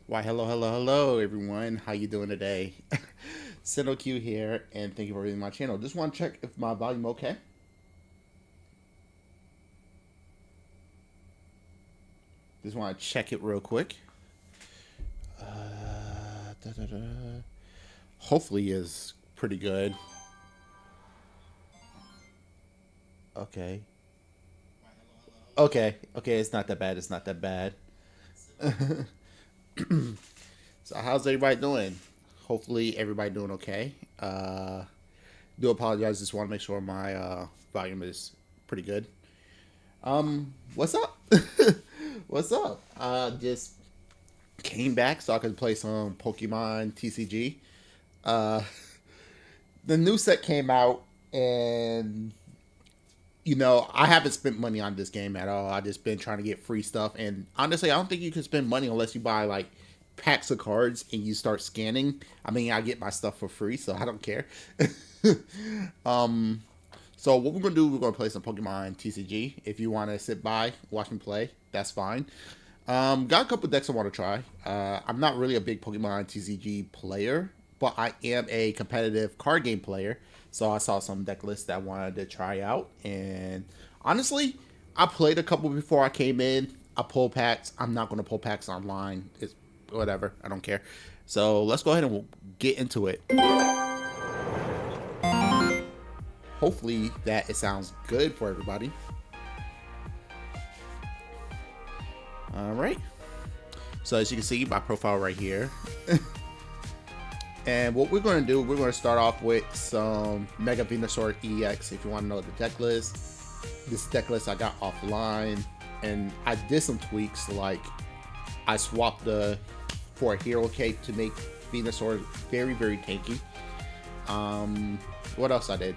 Why, hello, everyone. How you doing today? Sendou Q here, and thank you for visiting my channel. Just want to check if my volume okay. Just want to check it real quick. Da, da, da. Hopefully, is pretty good. Okay. Okay. It's not that bad. It's not that bad. So, how's everybody doing? Hopefully, everybody doing okay. Do apologize. Just want to make sure my volume is pretty good. What's up? What's up? Just came back so I could play some Pokemon TCG. Uh, the new set came out, and I haven't spent money on this game at all. I just been trying to get free stuff, and honestly, I don't think you can spend money unless you buy like packs of cards and you start scanning. I mean, I get my stuff for free, so I don't care. um, so what we're gonna do, we're gonna play some Pokemon TCG. If you want to sit by, watch me play, that's fine. Got a couple decks I want to try. I'm not really a big Pokemon TCG player, but I am a competitive card game player. So I saw some deck lists that I wanted to try out, and honestly, I played a couple before I came in. I pull packs. I'm not going to pull packs online. It's whatever. I don't care. So let's go ahead and we'll get into it. Hopefully that it sounds good for everybody. All right. So as you can see, my profile right here. And what we're going to do, we're going to start off with some Mega Venusaur EX. If you want to know the deck list, this deck list I got offline, and I did some tweaks. Like I swapped for a Hero Cape to make Venusaur very, very tanky. What else I did?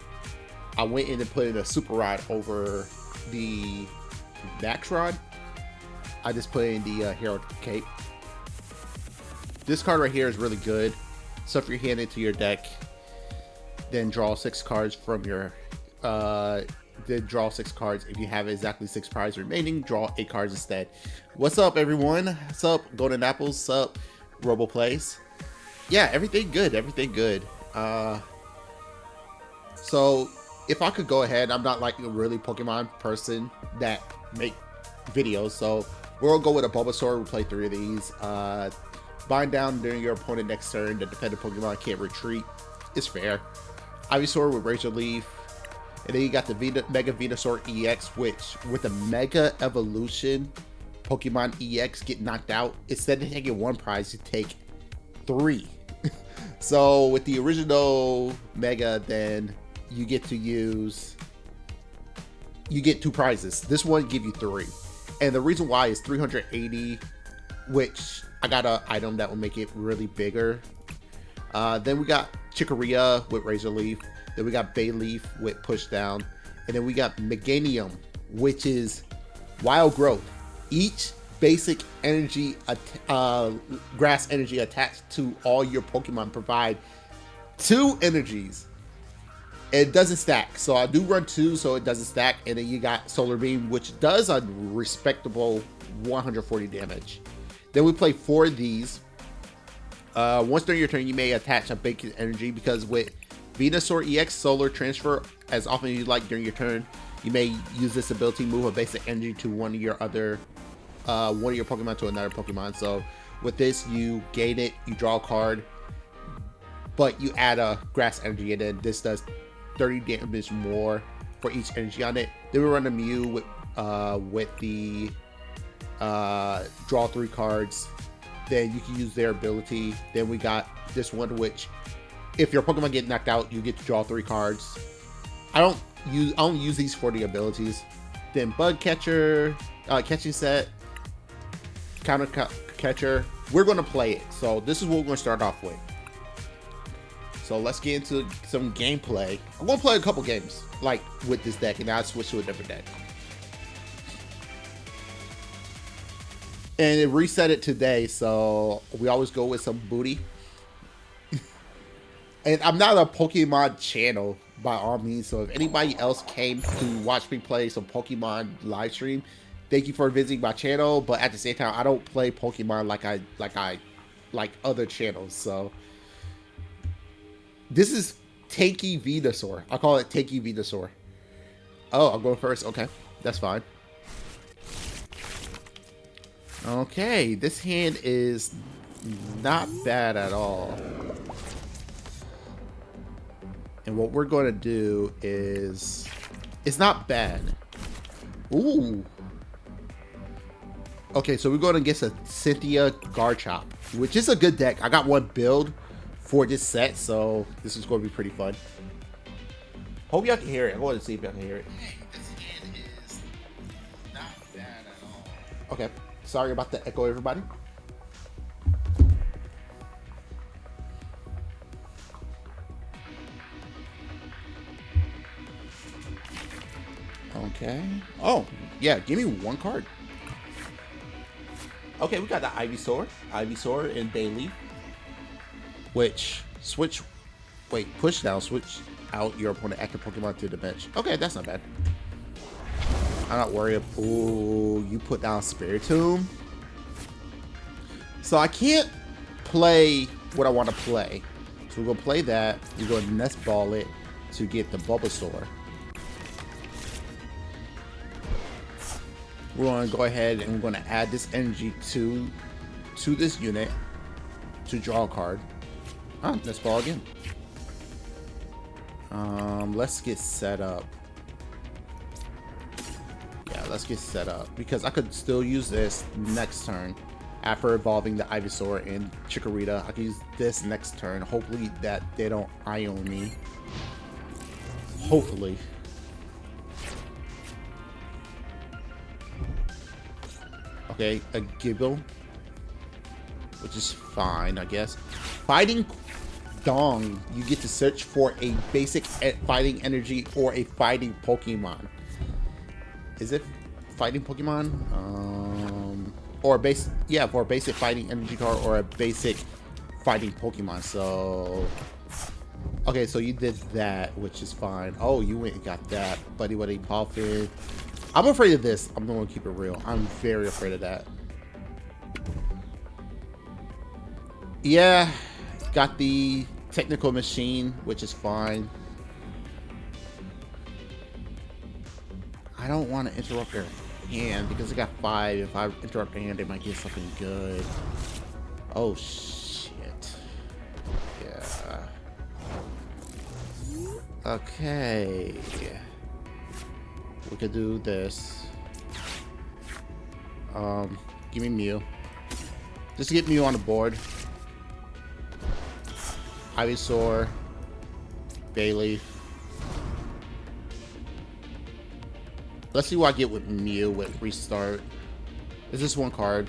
I went in and put in a super rod over the max rod. I just put in the hero cape. This card right here is really good. Stuff your hand into your deck, then draw 6 cards from your then draw 6 cards. If you have exactly 6 prizes remaining, draw 8 cards instead. What's up, everyone? What's up, Golden Apples? What's up, Robo Plays? Yeah, everything good. Everything good. So if I could go ahead, I'm not like a really Pokemon person that make videos, so we'll go with a Bulbasaur. We'll play 3 of these. Bind down during your opponent next turn. The dependent Pokemon can't retreat. It's fair. Ivysaur with Razor Leaf. And then you got the Mega Venusaur EX, which with the Mega Evolution Pokemon EX get knocked out, instead of taking 1 prize, you take 3. So with the original Mega, then you get to use, you get 2 prizes. This one give you 3. And the reason why is 380, which I got an item that will make it really bigger. Then we got Chikorita with Razor Leaf. Then we got Bayleaf with Push Down. And then we got Meganium, which is Wild Growth. Each basic energy, grass energy attached to all your Pokemon provide 2 energies. It doesn't stack. So I do run 2, so it doesn't stack. And then you got Solar Beam, which does a respectable 140 damage. Then we play 4 of these. Once during your turn, you may attach a basic energy, because with Venusaur EX Solar Transfer, as often as you like during your turn, you may use this ability, move a basic energy to one of your Pokemon to another Pokemon. So with this, you gain it, you draw a card, but you add a grass energy, and then this does 30 damage more for each energy on it. Then we run a Mew with the draw 3 cards. Then you can use their ability. Then we got this one, which if your Pokemon get knocked out, you get to draw 3 cards. I don't use these for the abilities. Then Bug Catcher, Catching Set, Counter Catcher. We're going to play it. So this is what we're going to start off with. So let's get into some gameplay. I'm going to play a couple games like with this deck, and I'll switch to a different deck. And it reset it today, so we always go with some booty. And I'm not a Pokemon channel by all means, so if anybody else came to watch me play some Pokemon live stream, thank you for visiting my channel. But at the same time, I don't play Pokemon like other channels. So this is Tanky Venusaur. I call it Tanky Venusaur. Oh, I'm going first. Okay, that's fine. Okay, this hand is not bad at all. And what we're going to do is, it's not bad. Ooh. Okay, so we're going against a Cynthia Garchomp, which is a good deck. I got one build for this set, so this is going to be pretty fun. Hope y'all can hear it. I'm going to see if y'all can hear it. Hey, this hand is not bad at all. Okay. Sorry about the echo, everybody. Okay. Oh, yeah. Give me 1 card. Okay, we got the Ivysaur and Bayleaf. Which push down, switch out your opponent active Pokemon to the bench. Okay, that's not bad. I'm not worried. Ooh, you put down Spiritomb. So I can't play what I want to play. So we're going to play that. We're going to Nest Ball it to get the Bulbasaur. We're going to go ahead and we're going to add this energy to this unit to draw a card. Nest Ball again. Let's get set up. Yeah, let's get set up, because I could still use this next turn after evolving the Ivysaur and Chikorita. I can use this next turn. Hopefully that they don't Ion me. Hopefully. Okay, a Gibble, which is fine, I guess. Fighting Dong, you get to search for a basic fighting energy or a fighting Pokemon. Is it fighting Pokemon? Or base, yeah, for a basic fighting energy card or a basic fighting Pokemon. So, okay, so you did that, which is fine. Oh, you went and got that, Buddy Buddy Poffin. I'm afraid of this. I'm going to keep it real. I'm very afraid of that. Yeah, got the technical machine, which is fine. I don't want to interrupt their hand because I got 5. If I interrupt their hand, they might get something good. Oh, shit. Yeah. Okay. We could do this. Give me Mew. Just to get Mew on the board. Ivysaur. Bailey. Let's see what I get with Mew with restart. It's just one card.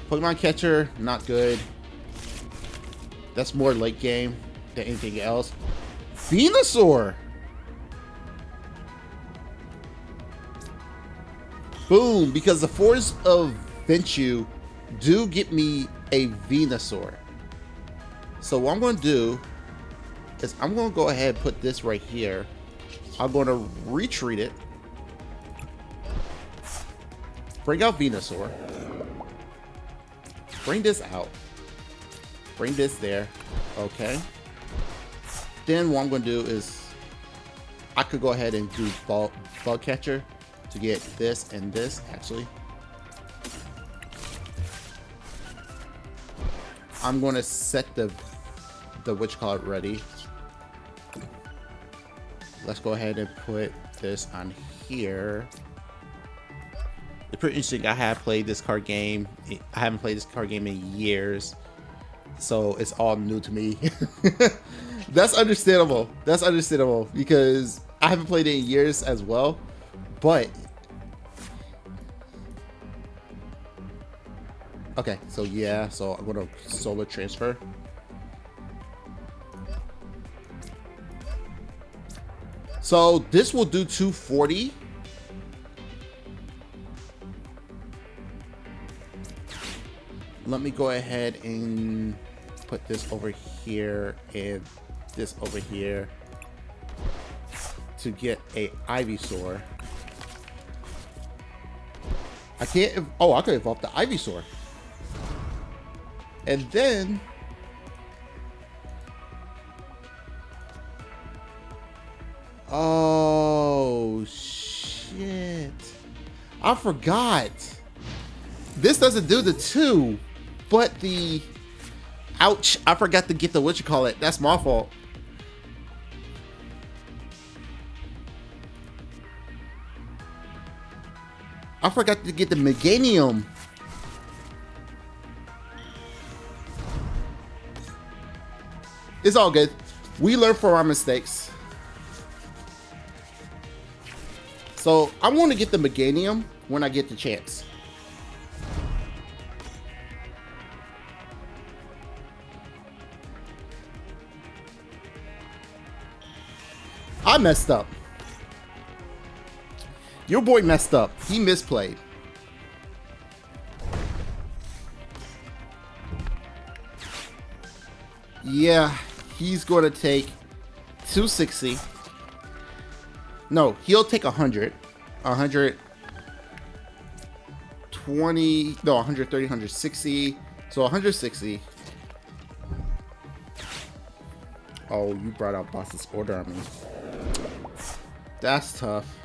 Pokemon Catcher, not good. That's more late game than anything else. Venusaur! Boom! Because the Force of Ventu do get me a Venusaur. So what I'm going to do is I'm going to go ahead and put this right here. I'm going to retreat it. Bring out Venusaur. Bring this out. Bring this there. Okay. Then what I'm going to do is I could go ahead and do Bug Catcher to get this and this, actually. I'm going to set the witch card ready. Let's go ahead and put this on here. It's pretty interesting. I have played this card game. I haven't played this card game in years, so it's all new to me. That's understandable. That's understandable because I haven't played it in years as well. But okay, so yeah, so I'm gonna solar transfer. So this will do 240. Let me go ahead and put this over here and this over here to get a Ivysaur. I can't. Oh, I could evolve the Ivysaur. And then oh shit. I forgot. This doesn't do the 2, but the ouch, I forgot to get the what you call it. That's my fault. I forgot to get the Meganium. It's all good. We learn from our mistakes. So I want to get the Meganium when I get the chance. I messed up. Your boy messed up. He misplayed. Yeah, he's going to take 260. No, he'll take 100. 120. No, 130, 160. So 160. Oh, you brought out Boss's Order on me. That's tough.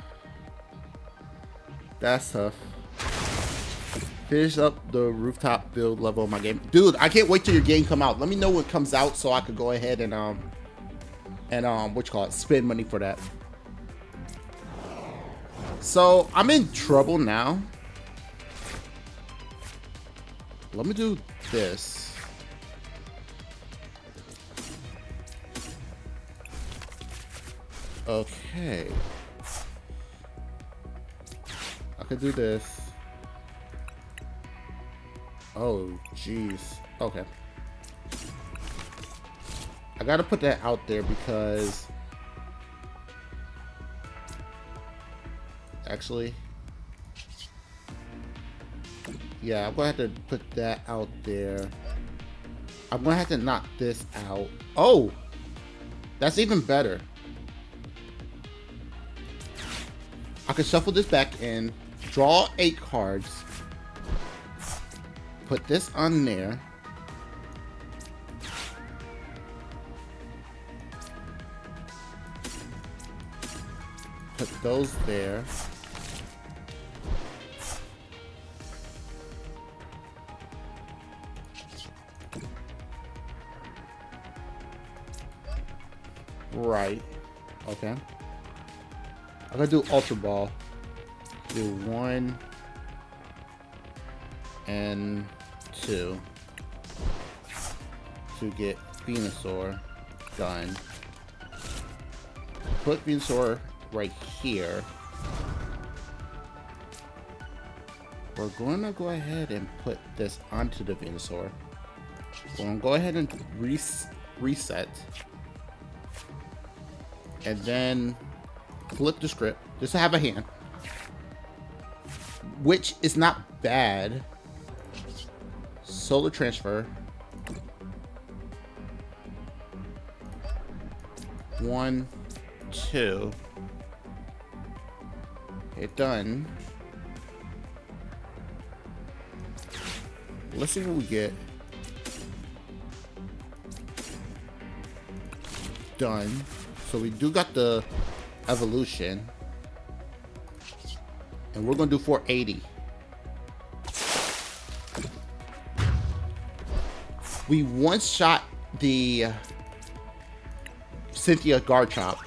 That's tough. Finish up the rooftop build level of my game. Dude, I can't wait till your game come out. Let me know when it comes out so I could go ahead and what you call it, spend money for that. So I'm in trouble now. Let me do this. Okay. I could do this. Oh, jeez. Okay. I gotta put that out there because actually, yeah, I'm gonna have to put that out there. I'm gonna have to knock this out. Oh, that's even better. I can shuffle this back in, draw 8 cards, put this on there. Put those there. Right. Okay. I'm gonna do Ultra Ball. Do 1 and 2 to get Venusaur done. Put Venusaur right here. We're going to go ahead and put this onto the Venusaur. We're going to go ahead and reset. And then flip the script just to have a hand, which is not bad. Solar transfer. 1, 2. Okay, done. Let's see what we get. Done. So we do got the evolution. And we're going to do 480. We once shot the Cynthia Garchomp.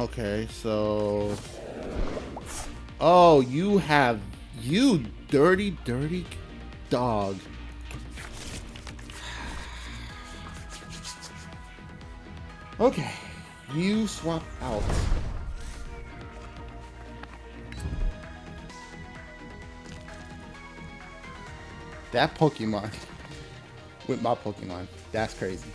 Okay, so... Oh, you dirty dog. Okay, you swap out. That Pokemon with my Pokemon. That's crazy.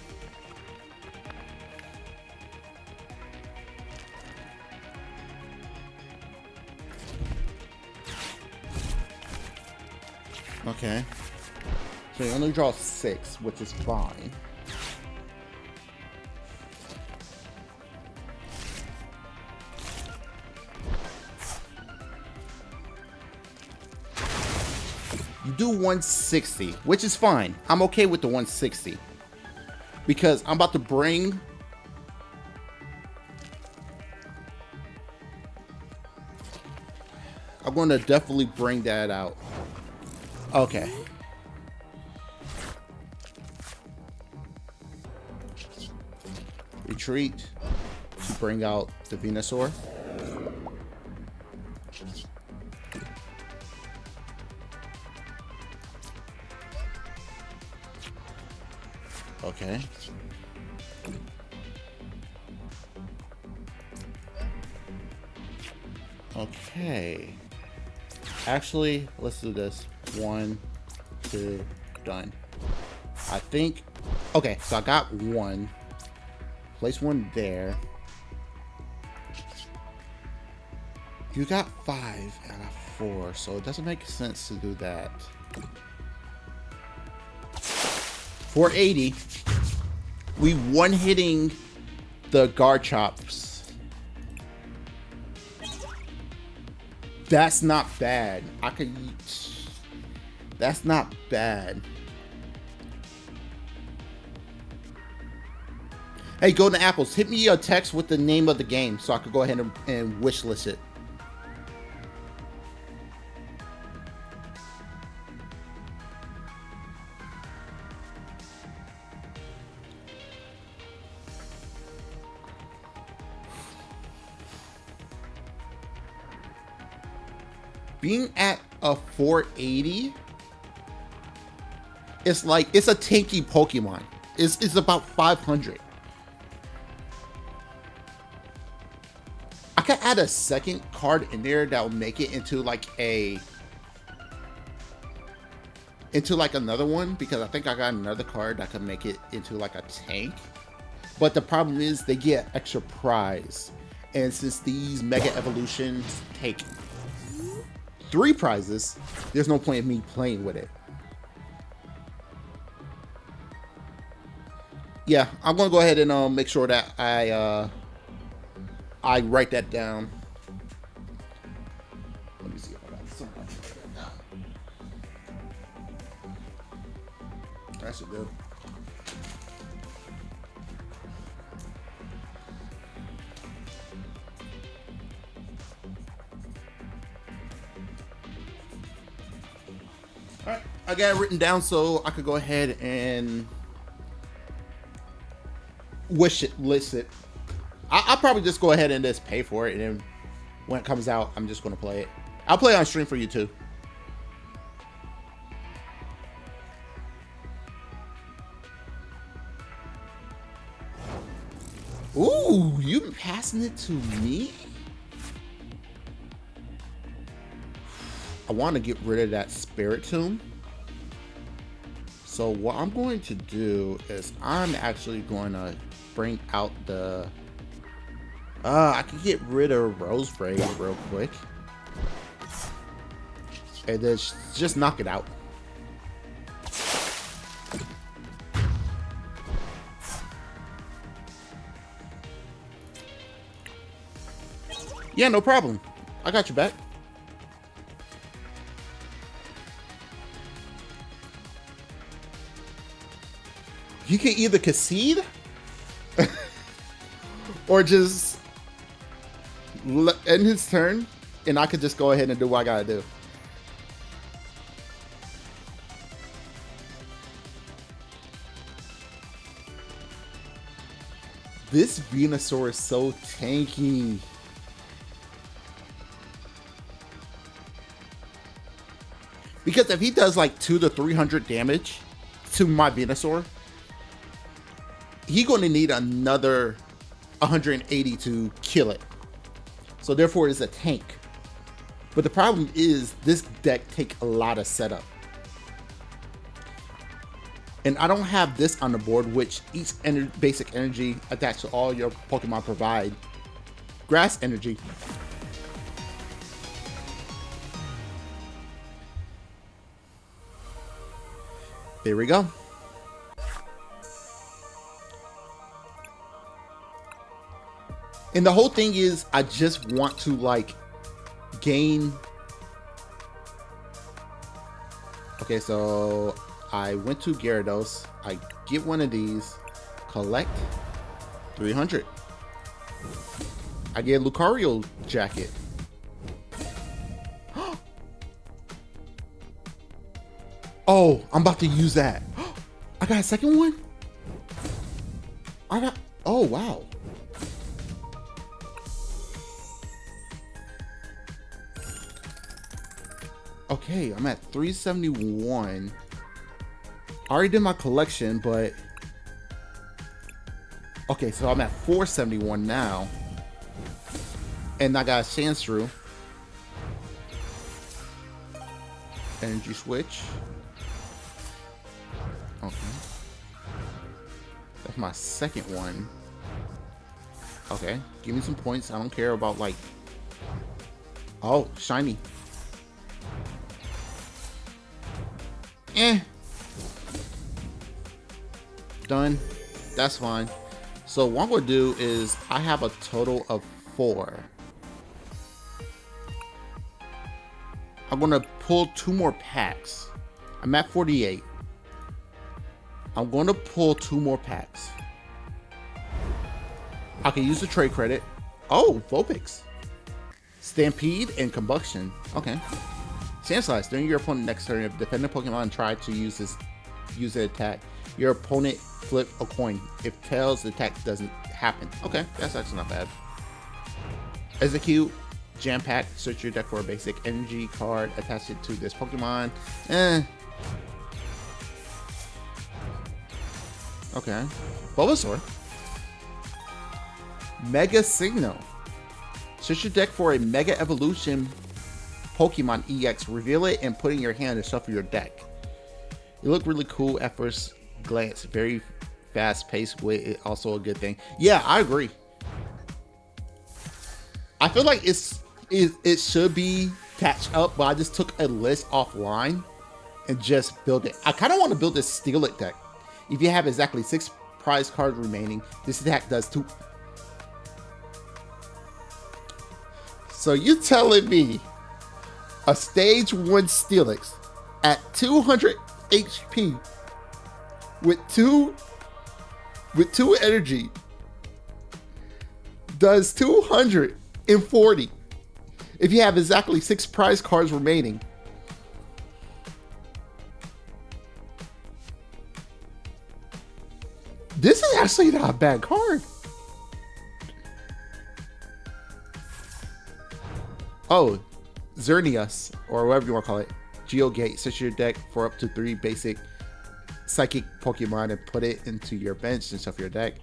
Okay. So you only draw 6, which is fine. You do 160, which is fine. I'm okay with the 160. Because I'm about to bring... I'm going to definitely bring that out. Okay. Retreat to bring out the Venusaur. Okay. Okay. Actually, let's do this. 1, 2, done. I think... Okay, so I got 1. Place 1 there. You got 5 out of 4, so it doesn't make sense to do that. 480. We one-hitting the Garchomps. That's not bad. I could... That's not bad. Hey, Golden Apples, hit me a text with the name of the game so I could go ahead and wishlist it. Being at a 480, it's like, it's a tanky Pokemon. It's about 500. add a second card in there that will make it into like another one, because I think I got another card that could make it into like a tank. But the problem is they get extra prize. And since these Mega Evolutions take 3 prizes, there's no point in me playing with it. Yeah, I'm gonna go ahead and make sure that I write that down. Let me see if I got something to write that down. That should do. Alright, I got it written down so I could go ahead and list it. I'll probably just go ahead and just pay for it, and then when it comes out, I'm just going to play it. I'll play it on stream for you too. Ooh, you passing it to me? I want to get rid of that Spirit Tomb. So what I'm going to do is I'm actually going to bring out the... I can get rid of Rose Braid real quick. And then just knock it out. Yeah, no problem. I got your back. You can either concede or just end his turn, and I could just go ahead and do what I gotta do. This Venusaur is so tanky. Because if he does like 200 to 300 damage to my Venusaur, he's going to need another 180 to kill it. So therefore it's a tank. But the problem is this deck takes a lot of setup. And I don't have this on the board, which each basic energy attached to all your Pokemon provide grass energy. There we go. And the whole thing is, I just want to like gain. Okay, so I went to Gyarados. I get one of these, collect 300. I get a Lucario jacket. Oh, I'm about to use that. I got a second one? Oh, wow. Okay, I'm at 371. I already did my collection, but... Okay, so I'm at 471 now. And I got a Sandshrew. Energy switch. Okay. That's my second one. Okay, give me some points. I don't care about like... Oh, shiny. Done. That's fine. So what I'm going to do is I have a total of 4. I'm going to pull 2 more packs. I'm at 48. I'm going to pull 2 more packs. I can use the trade credit. Oh, Vulpix. Stampede and Combustion. Okay. Sandslash. During your opponent's next turn, if defending Pokemon try to use the attack, your opponent flip a coin. If tails, the attack doesn't happen. Okay, that's actually not bad. Execute. Jam Pack. Search your deck for a basic energy card. Attach it to this Pokemon. Okay. Bulbasaur. Mega Signal. Search your deck for a Mega Evolution Pokemon EX. Reveal it and put it in your hand and shuffle your deck. It looked really cool at first glance. Very fast paced, with it also a good thing. Yeah, I agree. I feel like it should be patched up, but I just took a list offline and just built it. I kind of want to build this Steelix deck. If you have exactly 6 prize cards remaining, this attack does 2. So you telling me a stage 1 Steelix at 200 HP with 2 energy does 240 if you have exactly 6 prize cards remaining? This is actually not a bad card. Oh, Xerneas, or whatever you want to call it. Geogate. Search your deck for up to 3 basic psychic Pokemon and put it into your bench and stuff your deck.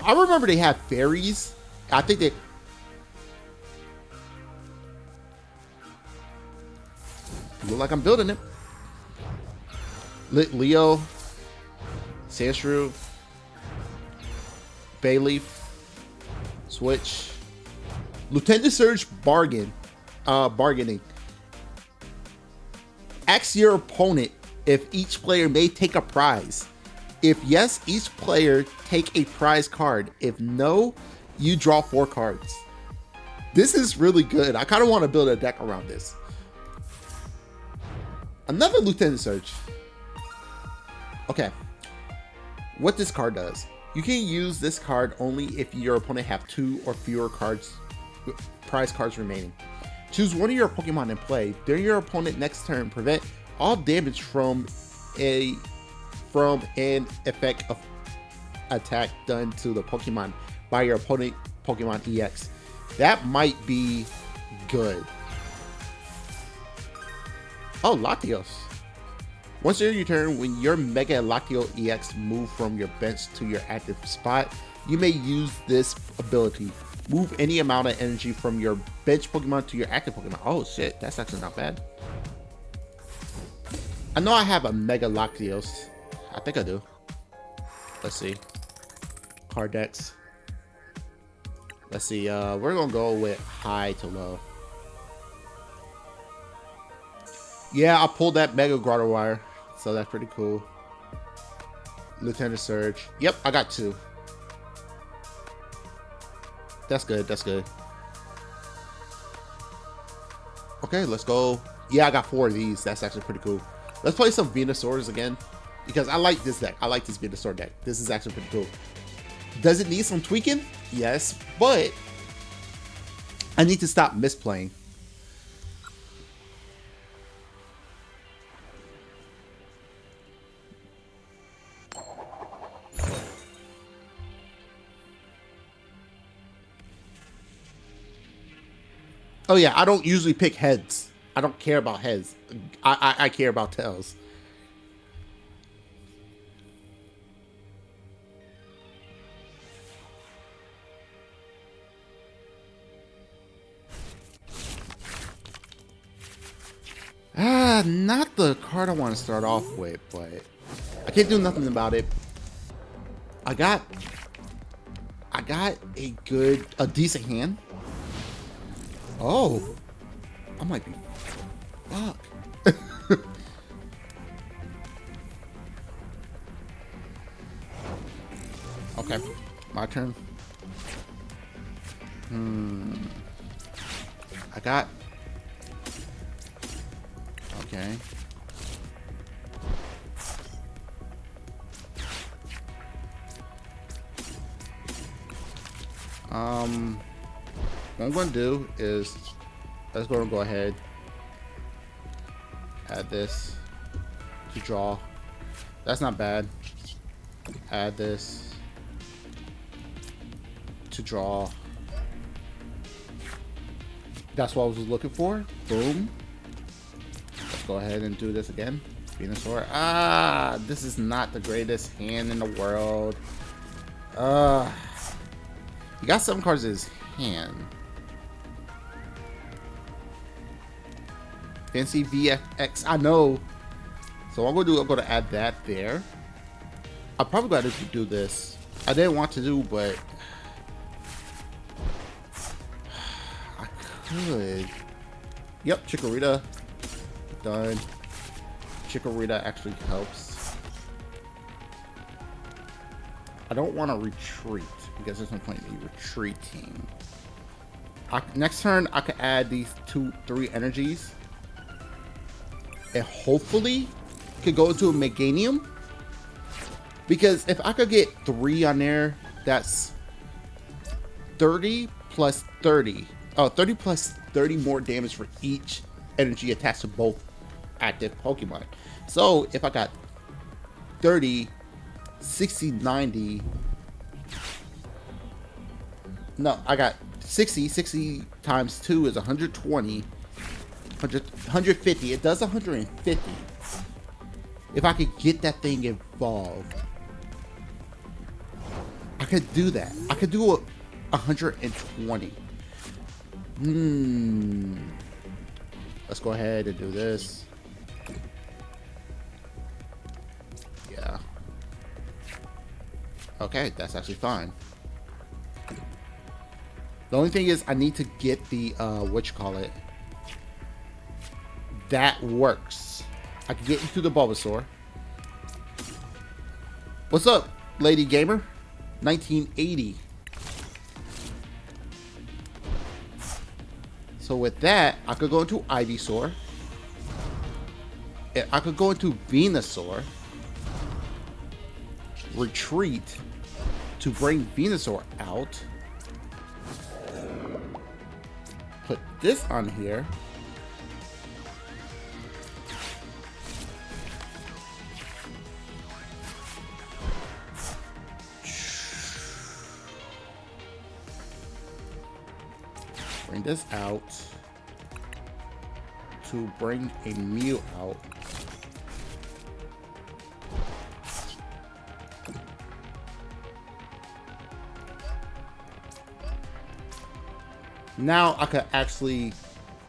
I remember they had fairies. I think they... Look like I'm building it. Leo, Sandshrew, Bayleaf, Switch, Lieutenant Surge bargaining. Ask your opponent if each player may take a prize. If yes, each player take a prize card. If no, you draw 4 cards. This is really good. I kind of want to build a deck around this. Another Lieutenant Surge. Okay. What this card does. You can use this card only if your opponent have 2 or fewer prize cards remaining. Choose one of your Pokemon in play. During your opponent's next turn, prevent all damage from an effect of attack done to the Pokemon by your opponent Pokemon EX. That might be good. Oh, Latios. Once during your turn, when your Mega Latios EX move from your bench to your active spot, you may use this ability. Move any amount of energy from your bench Pokemon to your active Pokemon. Oh shit, that's actually not bad. I know I have a Mega Latios. I think I do. Let's see. Card decks. Let's see. We're gonna go with high to low. Yeah, I pulled that Mega Grotto Wire, so that's pretty cool. Lieutenant Surge. Yep, I got 2. That's good. That's good. Okay, let's go. Yeah, I got 4 of these. That's actually pretty cool. Let's play some Venusaurs again, because I like this deck. I like this Venusaur deck. This is actually pretty cool. Does it need some tweaking? Yes, but I need to stop misplaying. Oh yeah, I don't usually pick heads. I don't care about heads. I care about tails. Not the card I want to start off with, but I can't do nothing about it. I got a decent hand. Oh, I might be. Fuck. Okay, my turn. I got. Okay. What I'm going to do is let's go ahead, add this to draw. That's not bad. Add this to draw. That's what I was looking for. Boom. Let's go ahead and do this again. Venusaur. This is not the greatest hand in the world. He got some cards in his hand. Fancy VFX. I know. So what I'm gonna do, I'm gonna add that there. I probably got to do this. I didn't want to do, but I could. Yep, Chikorita. Done. Chikorita actually helps. I don't want to retreat because there's no point in me retreating. Next turn, I could add these 3 energies. And hopefully could go into a Meganium. Because if I could get 3 on there, that's 30 plus 30. Oh, 30 plus 30 more damage for each energy attached to both active Pokemon. So if I got 30, 60, 90. No, I got 60. 60 times 2 is 120. 150. It does 150. If I could get that thing involved, I could do that. I could do 120. Let's go ahead and do this. Yeah. Okay, that's actually fine. The only thing is I need to get the, whatchamacallit. That works. I can get into the Bulbasaur. What's up, Lady Gamer? 1980. So with that, I could go into Ivysaur. I could go into Venusaur. Retreat to bring Venusaur out. Put this on here. Bring this out to bring a Mew out. Now I could actually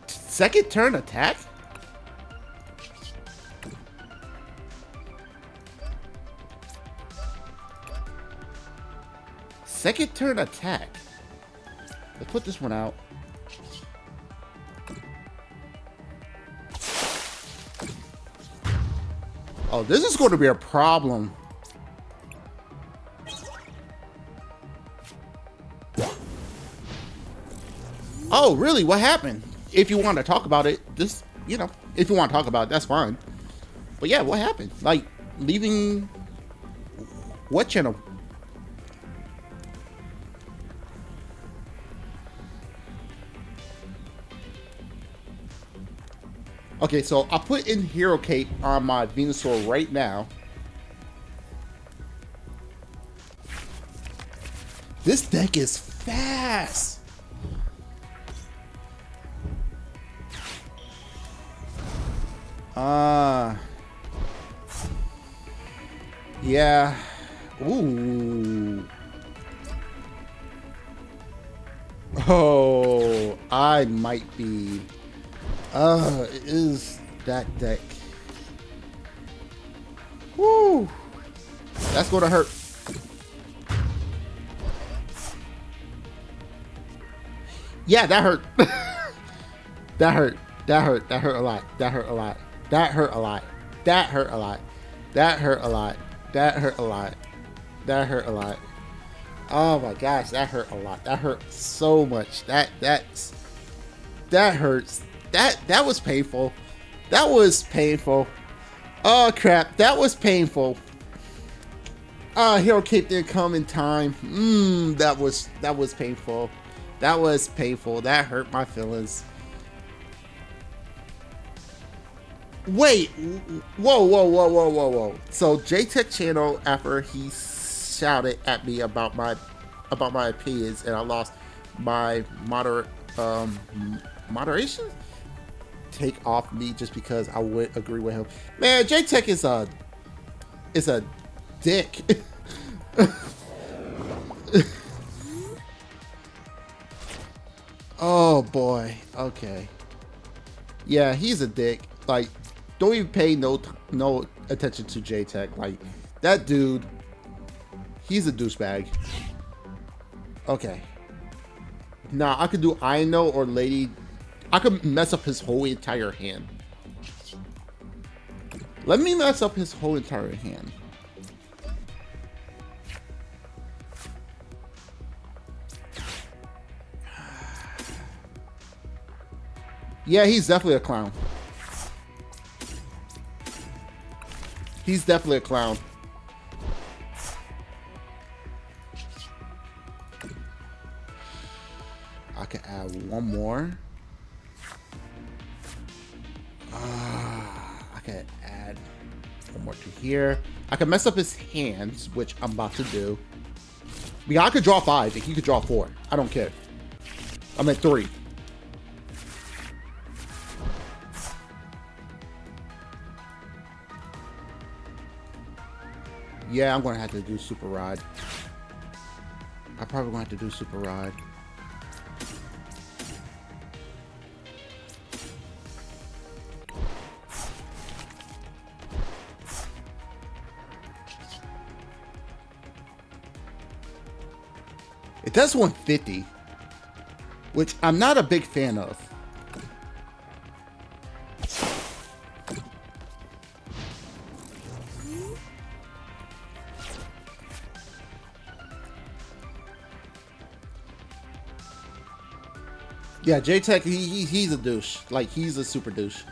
second turn attack. Second turn attack. Let's put this one out. Oh, this is going to be a problem. Oh, really? What happened? If you want to talk about it, just, you know, if you want to talk about it, that's fine. But yeah, what happened? Like, leaving what channel? Okay, so I'll put in Hero Cape on my Venusaur right now. This deck is fast. Yeah. Ooh. Oh, I might be. It is that deck. Woo. That's gonna hurt. Yeah, that hurt. That hurt. That hurt. That hurt a lot. That hurt a lot. That hurt a lot. That hurt a lot. That hurt a lot. That hurt a lot. That hurt a lot. Oh my gosh, that hurt a lot. That hurt so much. That hurts. That was painful. That was painful. Oh crap, that was painful. Hero Cape didn't come in time. That was painful. That was painful. That hurt my feelings. Wait, whoa. So J-Tech channel, after he shouted at me about my opinions and I lost my moderation, take off me just because I would agree with him. Man, J-Tech is a dick. Oh boy. Okay. Yeah, he's a dick. Like, don't even pay no attention to J-Tech. Like, that dude, he's a douchebag. Okay. Now, I could do Ino or Lady. I could mess up his whole entire hand. Let me mess up his whole entire hand. Yeah, he's definitely a clown. He's definitely a clown. I can add one more. I can add one more to here. I can mess up his hands, which I'm about to do. Yeah, I could draw 5 and he could draw 4. I don't care. I'm at 3. Yeah, I'm gonna have to do Super Rod. I'm probably gonna have to do Super Rod. It does 150, which I'm not a big fan of. Yeah, J-Tech, he's a douche. Like, he's a super douche.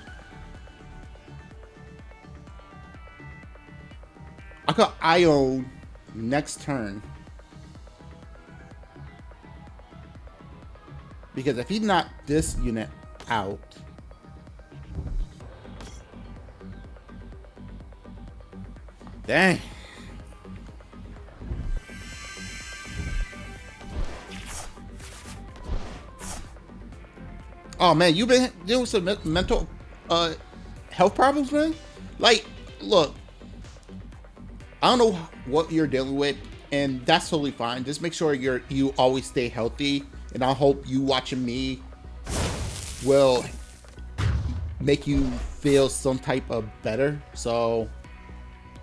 I could Ion next turn. Because if he knocked this unit out... Dang. Oh man, you've been dealing with some mental health problems, man? Like, look, I don't know what you're dealing with, and that's totally fine. Just make sure you always stay healthy, and I hope you watching me will make you feel some type of better. So,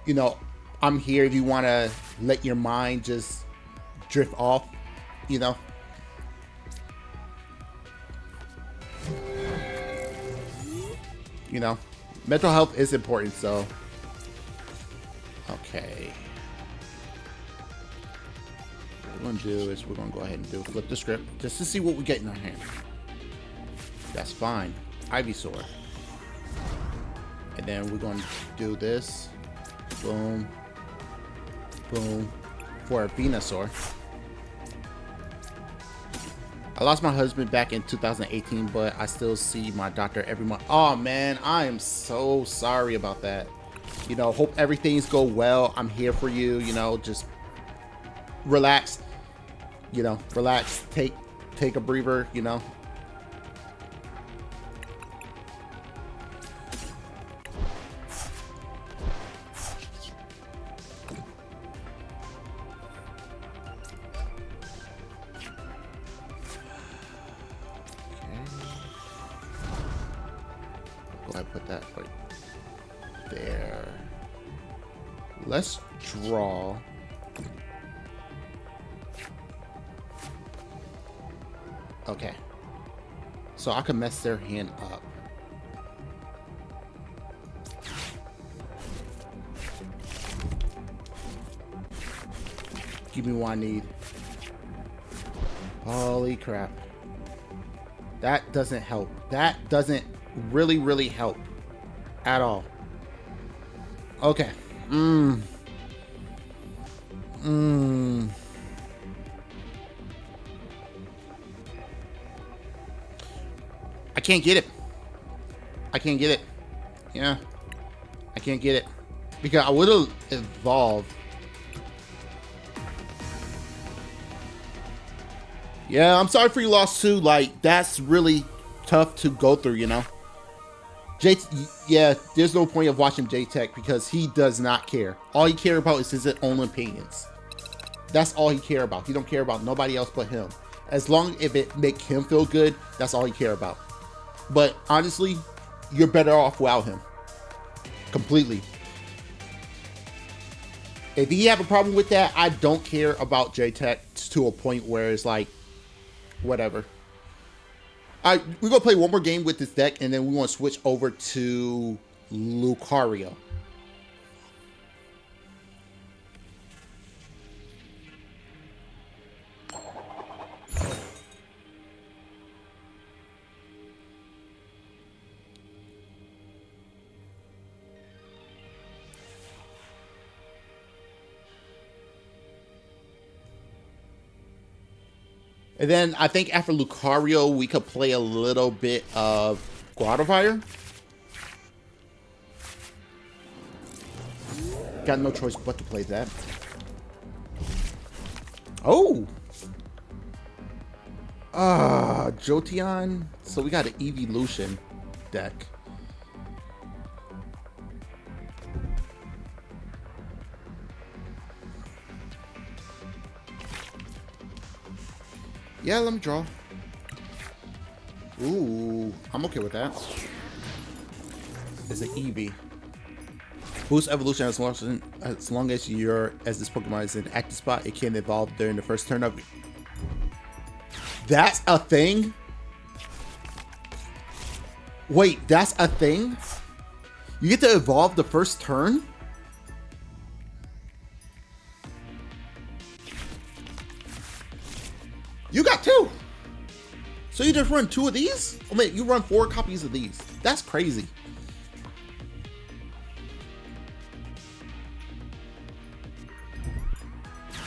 you know, I'm here if you want to let your mind just drift off, you know. You know, mental health is important, so. Okay. What we're gonna do is we're gonna go ahead and flip the script just to see what we get in our hand. That's fine. Ivysaur. And then we're gonna do this. Boom. Boom. For a Venusaur. I lost my husband back in 2018, but I still see my doctor every month. Oh man, I am so sorry about that. You know, hope everything's go well. I'm here for you, you know, just relax. You know, relax, take a breather, you know. Put that right there. Let's draw. Okay. So I can mess their hand up. Give me what I need. Holy crap. That doesn't help. That doesn't really help at all. Okay. I can't get it. I can't get it. Yeah. I can't get it. Because I would have evolved. Yeah, I'm sorry for your loss too. Like, that's really tough to go through, you know? Yeah, there's no point of watching J-Tech because he does not care. All he cares about is his own opinions. That's all he cares about. He don't care about nobody else but him. As long as it make him feel good, that's all he cares about. But honestly, you're better off without him. Completely. If you have a problem with that, I don't care about J-Tech to a point where it's like, whatever. We're going to play one more game with this deck, and then we want to switch over to Lucario. And then I think after Lucario, we could play a little bit of Guadalfire. Got no choice but to play that. Oh! Jolteon. So we got an Evolution deck. Yeah, let me draw. Ooh, I'm okay with that. It's an Eevee. Boost evolution as long as this Pokemon is in active spot, it can evolve during the first turn of. That's a thing? Wait, that's a thing? You get to evolve the first turn? You got 2. So you just run 2 of these? Oh man, you run 4 copies of these. That's crazy.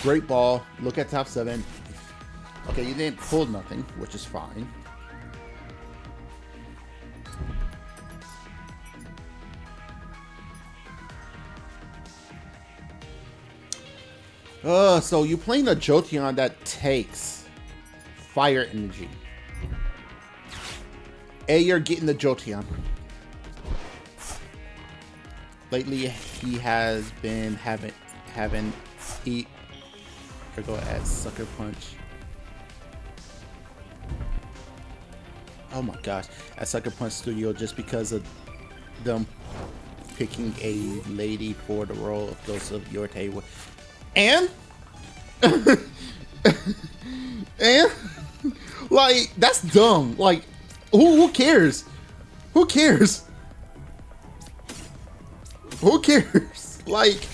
Great ball. Look at top 7. Okay, you didn't pull nothing, which is fine. So you're playing a Jolteon that takes fire energy. You're getting the Jolteon. Lately, he has been having or go at Sucker Punch. Oh my gosh, at Sucker Punch Studio just because of them picking a lady for the role of Ghost of Yorte. And and like that's dumb. Like who cares? Who cares? Who cares? Like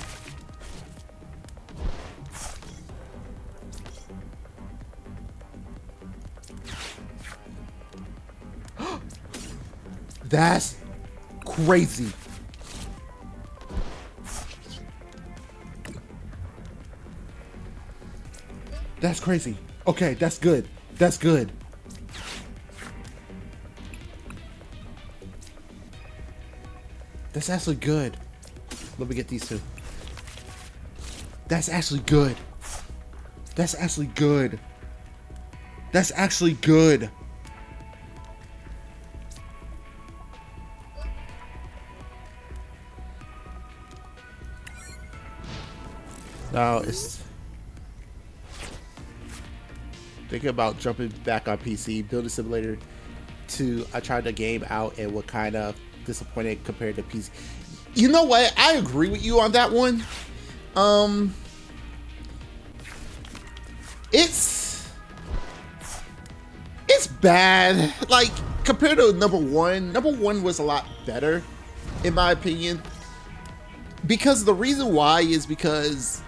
that's crazy. That's crazy. Okay, that's good. That's good. That's actually good. Let me get these 2. That's actually good. That's actually good. That's actually good. Now it's thinking about jumping back on PC, Building Simulator 2. I tried the game out and was kind of disappointed compared to PC. You know what? I agree with you on that one. It's bad. Like compared to number 1. Number 1 was a lot better, in my opinion. Because the reason why is because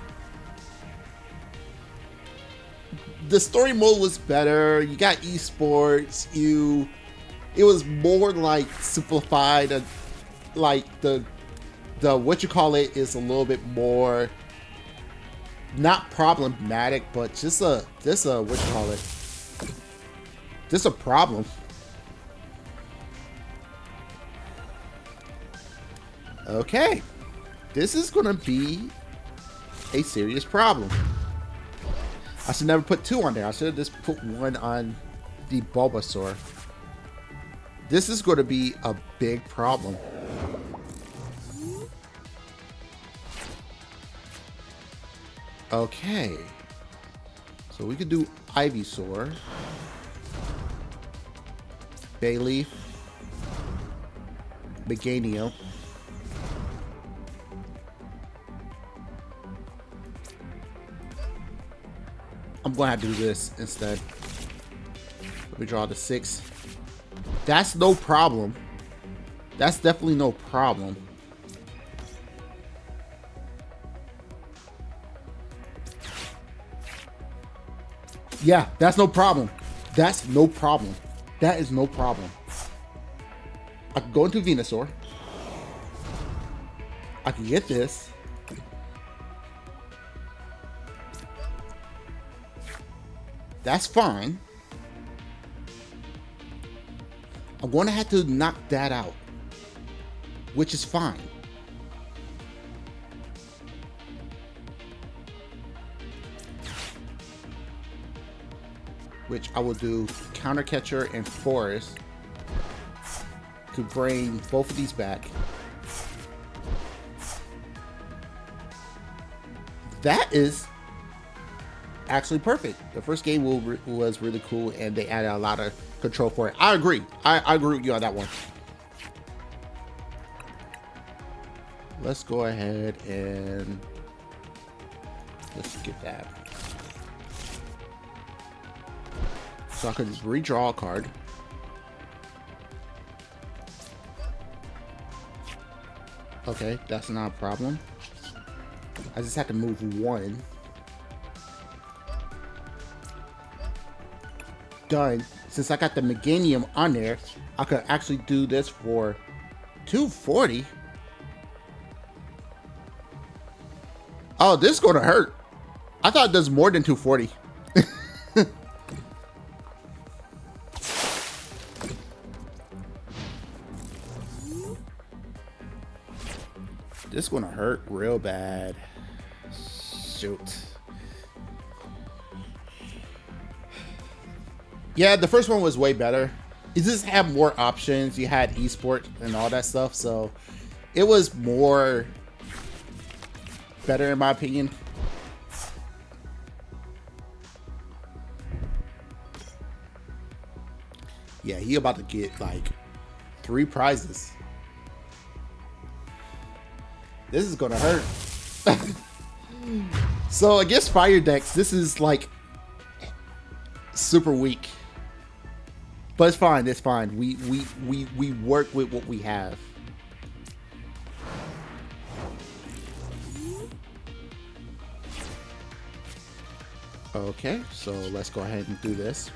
the story mode was better. You got esports. It was more like simplified. Like the what you call it is a little bit more not problematic, but just a what you call it? Just a problem. Okay, this is gonna be a serious problem. I should never put 2 on there. I should have just put 1 on the Bulbasaur. This is going to be a big problem. Okay. So we could do Ivysaur. Bayleaf. Meganium. I'm going to have to do this instead. Let me draw the 6. That's no problem. That's definitely no problem. Yeah, that's no problem. That's no problem. That is no problem. I can go into Venusaur. I can get this. That's fine. I'm going to have to knock that out, which is fine. Which I will do Counter Catcher and Forest to bring both of these back. That is actually perfect. The first game was really cool, and they added a lot of control for it. I agree. I agree with you on that one. Let's go ahead and let's get that. So I could just redraw a card. Okay, that's not a problem. I just have to move 1. Done. Since I got the Meganium on there, I could actually do this for 240. Oh, this is gonna hurt. I thought it does more than 240. This is gonna hurt real bad. Shoot. Yeah, the first one was way better. You just had more options. You had esports and all that stuff, so it was more better in my opinion. Yeah, he about to get like 3 prizes. This is gonna hurt. So against fire decks, this is like super weak. But it's fine, it's fine. We work with what we have. Okay, so let's go ahead and do this.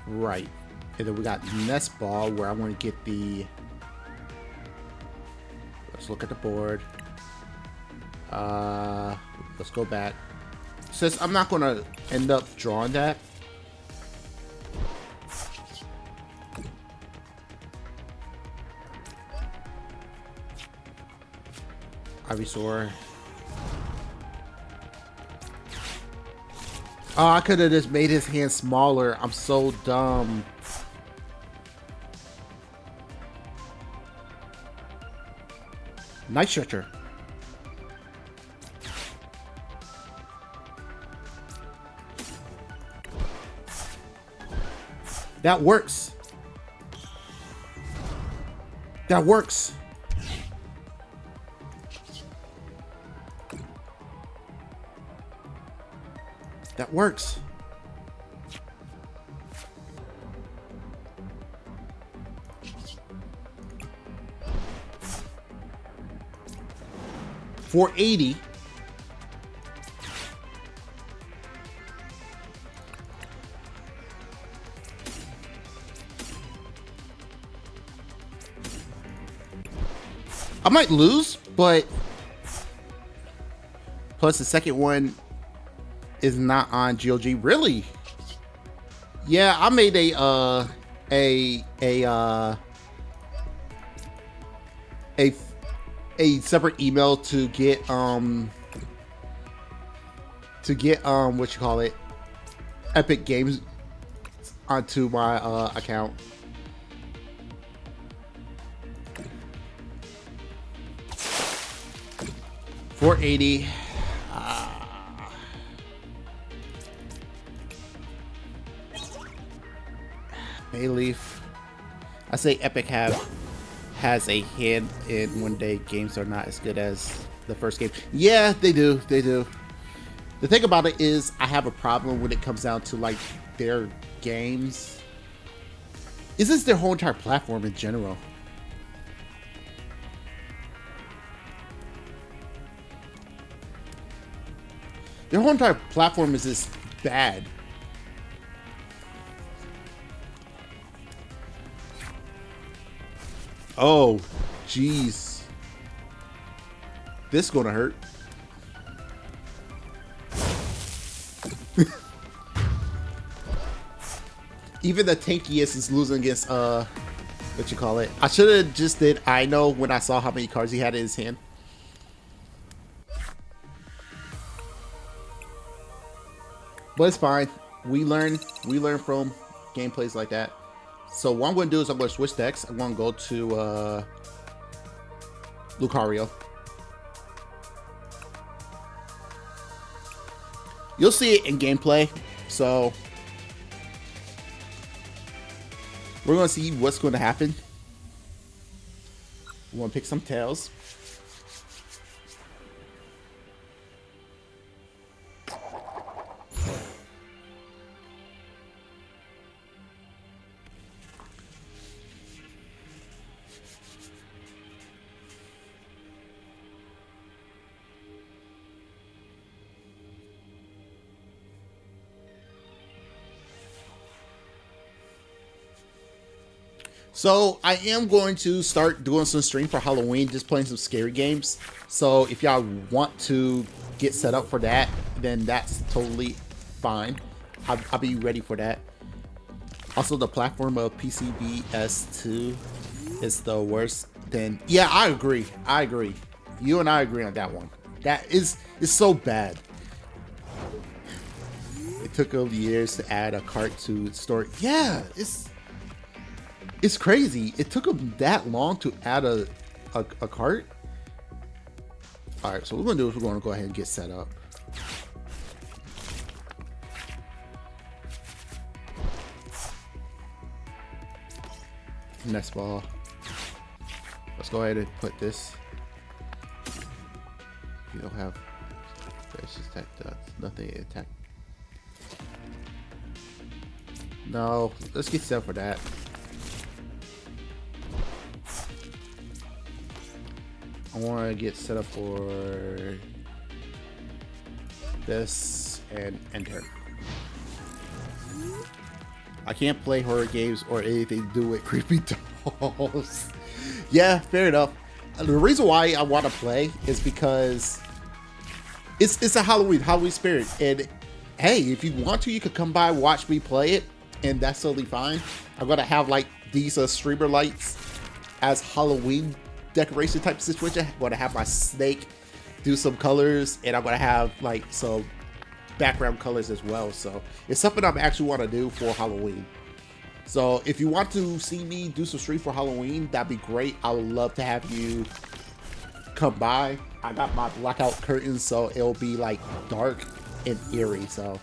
Right. And then we got Nest Ball, where I want to get the... Let's look at the board. Let's go back. Since I'm not going to end up drawing that. Ivysaur. Oh, I could have just made his hand smaller. I'm so dumb. Night Stretcher. That works. That works. That works. $480. I might lose, but plus the second one is not on GOG. Really? Yeah, I made a separate email to get what you call it, Epic Games onto my account. $480. Bayleaf. I say Epic has a hand in when they games are not as good as the first game. Yeah, they do. They do. The thing about it is, I have a problem when it comes down to like their games. Is this their whole entire platform in general? Their whole entire platform is just bad. Oh, jeez. This is gonna hurt. Even the tankiest is losing against what you call it. I should have just did I know when I saw how many cards he had in his hand. But it's fine. We learn from gameplays like that. So what I'm going to do is I'm going to switch decks. I'm going to go to Lucario. You'll see it in gameplay. So we're going to see what's going to happen. We're going to pick some tails. So I am going to start doing some stream for Halloween, just playing some scary games. So if y'all want to get set up for that, then that's totally fine. I'll be ready for that. Also, the platform of PCBS2 is the worst. Then yeah, I agree. I agree. You and I agree on that one. That is so bad. It took over years to add a cart to store. Yeah, it's crazy. It took them that long to add a cart. All right, so what we're gonna do is we're gonna go ahead and get set up. Next ball. Let's go ahead and put this. You don't have. There's just attack. Nothing attack. No, let's get set up for that. I want to get set up for this and enter. I can't play horror games or anything to do with creepy dolls. Yeah, fair enough. The reason why I want to play is because it's a Halloween spirit. And hey, if you want to, you could come by, watch me play it, and that's totally fine. I'm going to have like these streamer lights as Halloween decoration type of situation. I'm going to have my snake do some colors, and I'm going to have like some background colors as well. So it's something I actually want to do for Halloween. So if you want to see me do some stream for Halloween, that'd be great. I would love to have you come by. I got my blackout curtains, so it'll be like dark and eerie. So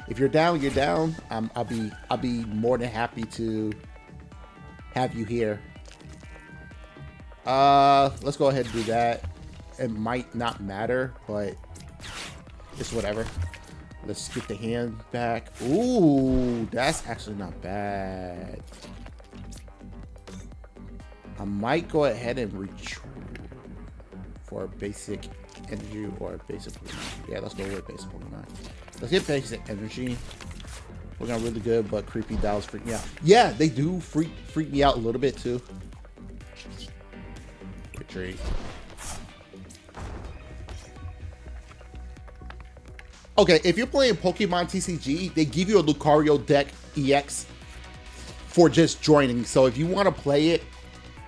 if you're down, you're down. I'll be more than happy to have you here. Let's go ahead and do that. It might not matter, but it's whatever. Let's get the hand back. Ooh, that's actually not bad. I might go ahead and reach for a basic energy or a basic. Yeah, let's go with basic Pokemon. Let's get basic energy. We're going really good, but creepy dolls freak me out. Yeah, they do freak me out a little bit too. Retreat. Okay, if you're playing Pokemon TCG, they give you a Lucario deck EX for just joining. So if you want to play it,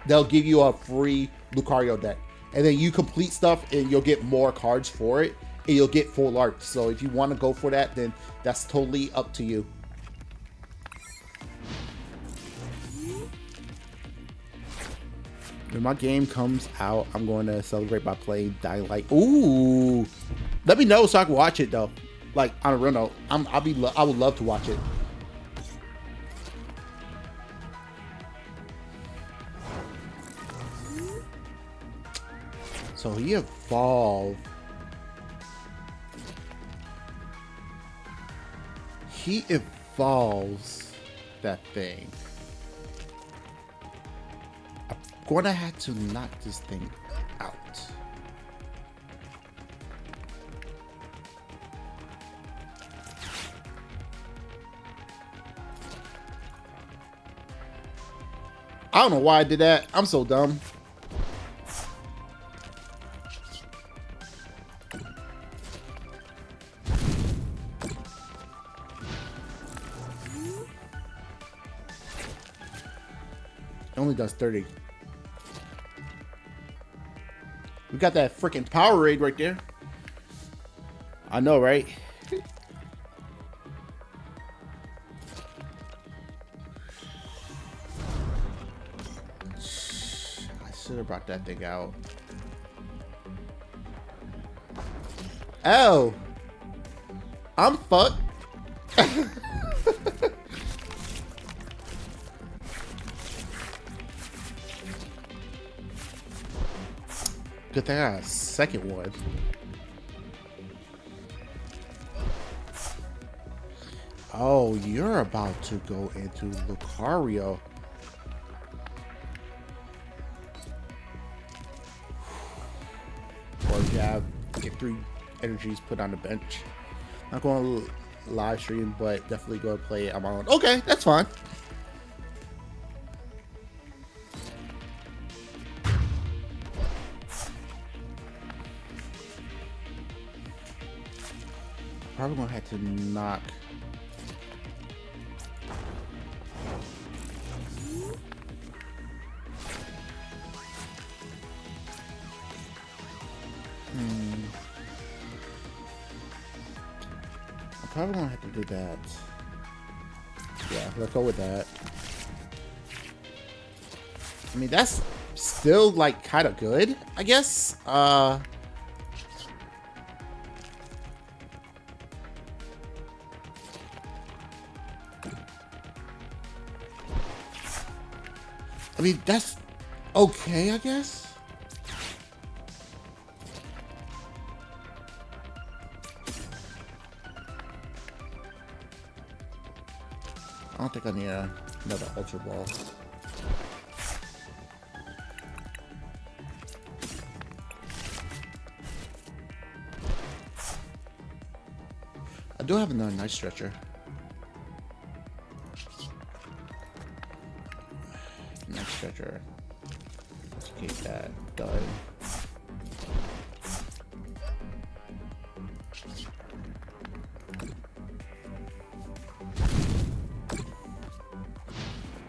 they'll give you a free Lucario deck. And then you complete stuff and you'll get more cards for it. And you'll get full art. So if you want to go for that, then that's totally up to you. When my game comes out, I'm going to celebrate by playing Dying Light. Ooh! Let me know so I can watch it though. Like on a real note, I would love to watch it. So he evolved. He evolves that thing. I'm gonna have to knock this thing out. I don't know why I did that. I'm so dumb. It only does 30. We got that freaking Powerade right there. I know, right? I should have brought that thing out. Oh! I'm fucked. Good thing I got a second one. Oh, you're about to go into Lucario. Or you have get 3 energies put on the bench. Not going to live stream, but definitely go play it on my own. Okay, that's fine. Probably gonna have to knock. I'm probably gonna have to do that. Yeah, let's go with that. I mean, that's still like kind of good, I guess. I mean, that's okay, I guess. I don't think I need another Ultra Ball. I do have another Night Stretcher. Night Stretcher. Let's keep that done.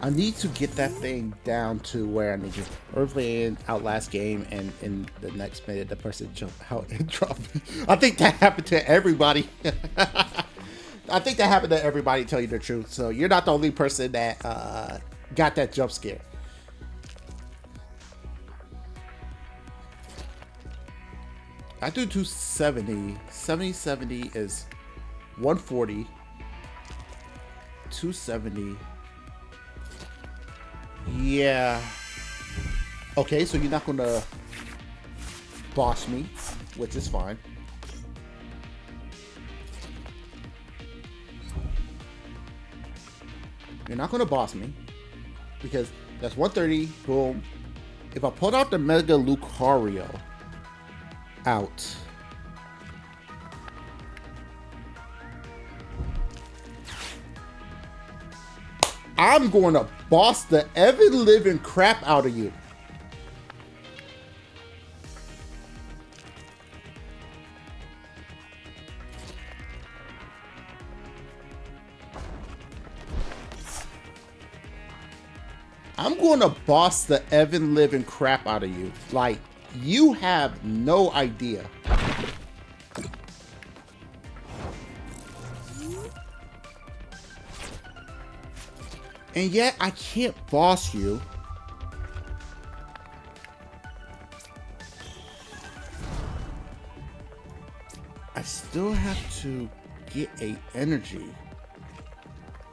I need to get that thing down to where I need to. We're playing Outlast game, and in the next minute, the person jumped out and dropped me. I think that happened to everybody. I think that happened to everybody, to tell you the truth. So you're not the only person that got that jump scare. I do 270. 70 is 140. 270. Yeah. Okay, so you're not gonna boss me, which is fine. You're not gonna boss me because that's 130. Boom. If I pulled out the Mega Lucario out, I'm going to boss the ever-living crap out of you. I'm going to boss the ever-living crap out of you. Like, you have no idea. And yet, I can't boss you. I still have to get a energy.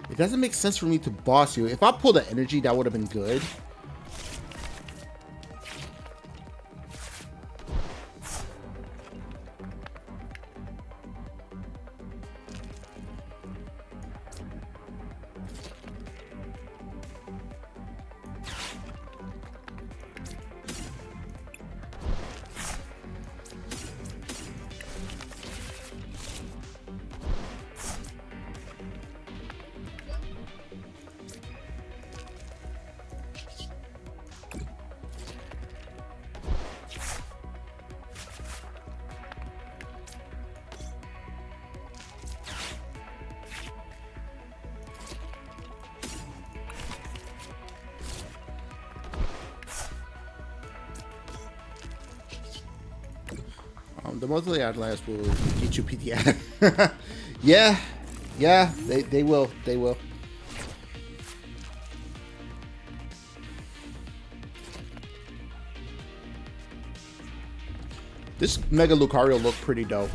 It doesn't make sense for me to boss you. If I pulled the energy, that would have been good. The monthly outlast will get you PTI. Yeah, they will. They will. This Mega Lucario looked pretty dope.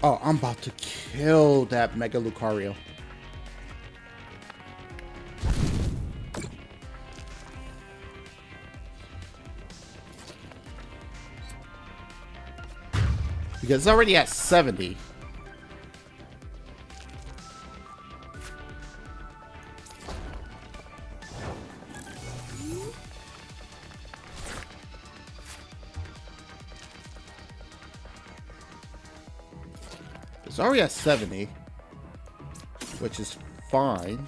Oh, I'm about to kill that Mega Lucario. Because it's already at 70. It's already at 70, which is fine.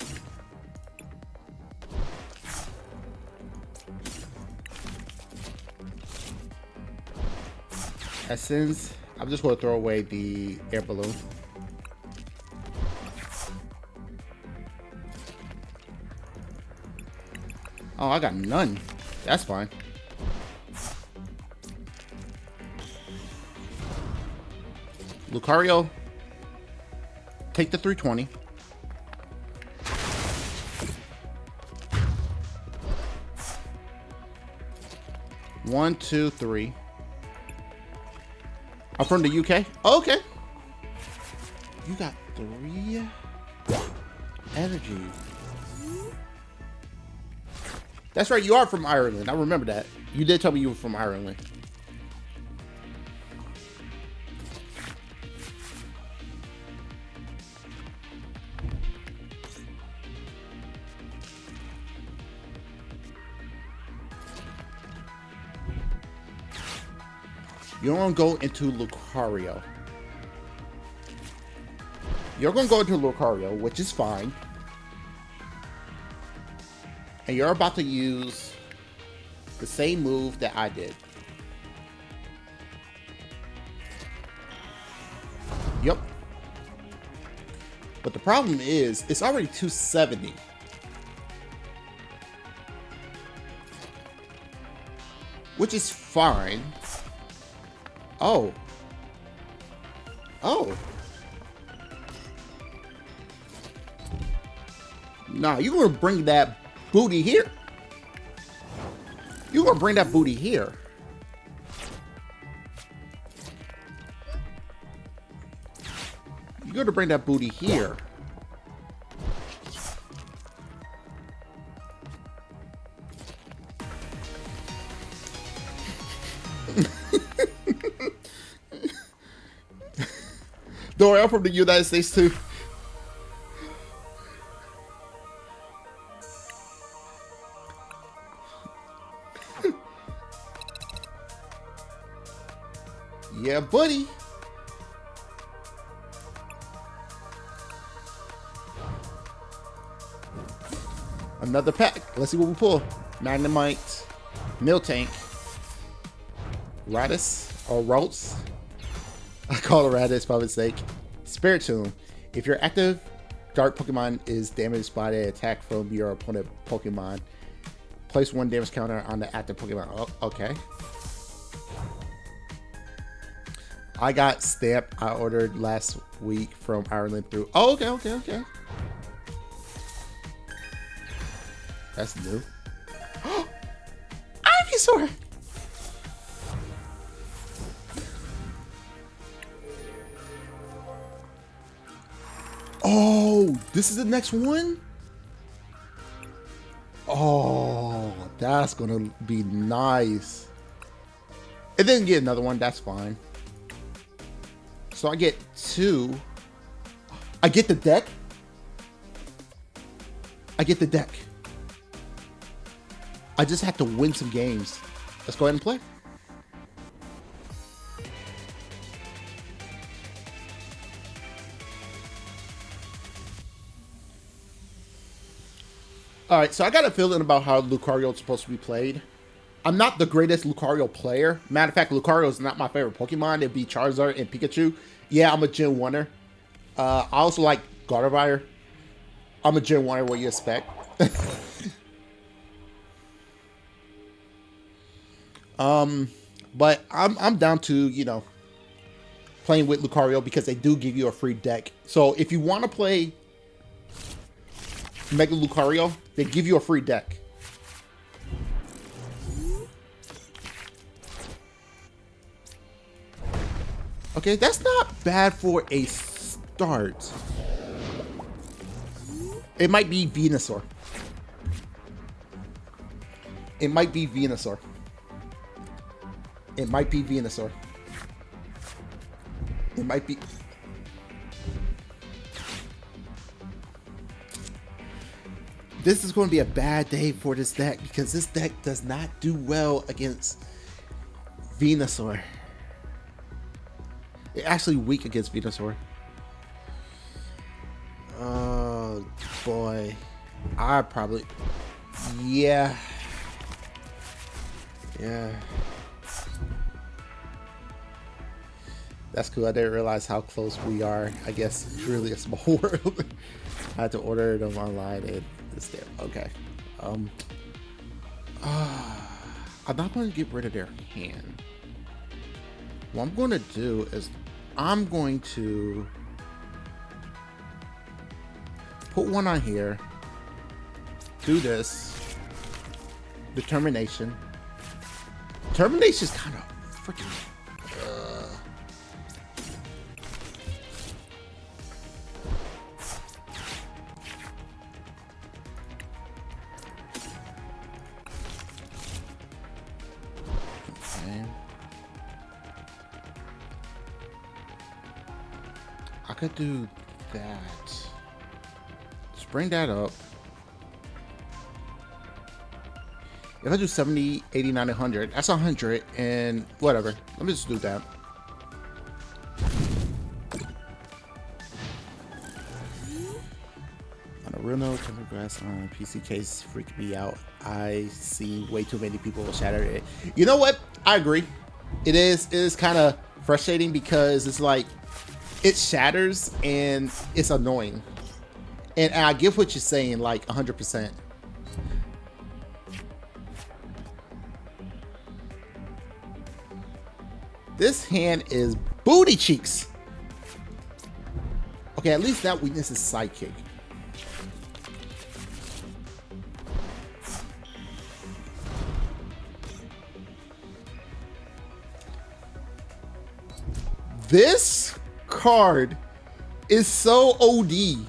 Essence. I'm just going to throw away the air balloon. Oh, I got none. That's fine. Lucario, take the 320. One, two, three. I'm from the UK. Oh, okay. You got 3 energy. That's right. You are from Ireland. I remember that. You did tell me you were from Ireland. You're going to go into Lucario. You're going to go into Lucario, which is fine. And you're about to use the same move that I did. Yep. But the problem is, it's already 270. Which is fine. Oh. Oh. Nah, you're gonna bring that booty here. You're gonna bring that booty here. You're gonna bring that booty here. Don't worry, I'm from the United States too. Yeah, buddy. Another pack. Let's see what we pull. Magnemite, Miltank, Radis, or Ralts. I call it Radis by mistake. Spiritomb. If your active dark Pokemon is damaged by the attack from your opponent Pokemon, place 1 damage counter on the active Pokemon. Oh, okay. I got Stamp. I ordered last week from Ireland through. Oh, okay. That's new. Ivysaur! Oh, this is the next one? Oh, that's gonna be nice. It didn't get another one, that's fine. So I get 2. I get the deck? I get the deck. I just have to win some games. Let's go ahead and play. All right, so I got a feeling about how Lucario is supposed to be played. I'm not the greatest Lucario player. Matter of fact, Lucario is not my favorite Pokemon. It'd be Charizard and Pikachu. Yeah, I'm a Gen 1er. I also like Gardevoir. I'm a Gen 1er, what you expect. But I'm down to, you know, playing with Lucario because they do give you a free deck. So if you want to play Mega Lucario, they give you a free deck. Okay, that's not bad for a start. It might be Venusaur. It might be Venusaur. It might be Venusaur. It might be... This is going to be a bad day for this deck because this deck does not do well against Venusaur. It's actually weak against Venusaur. Oh boy. I probably... Yeah. Yeah. That's cool. I didn't realize how close we are. I guess it's really a small world. I had to order them online and it's there. Okay. I'm not going to get rid of their hand. What I'm going to do is I'm going to put one on here. Do this. Determination. Determination is kind of freaking... I could do that. Just bring that up. If I do 70, 89, 100, that's 100 and whatever. Let me just do that. On a real note, tempered grass on PC case freaked me out. I see way too many people shatter it. You know what? I agree. It is kind of frustrating because it's like it shatters and it's annoying. And I get what you're saying, like 100%. This hand is booty cheeks. Okay, at least that weakness is sidekick. This card is so OD.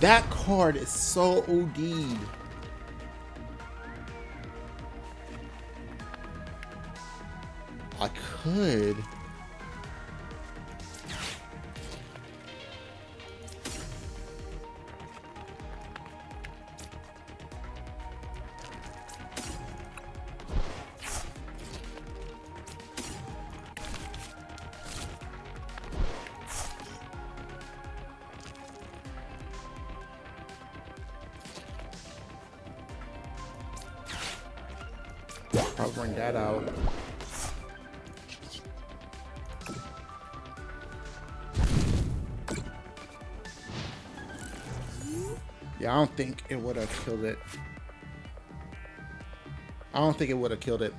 That card is so OD'd. I could. I'll bring that out. Yeah, I don't think it would have killed it. I don't think it would have killed it.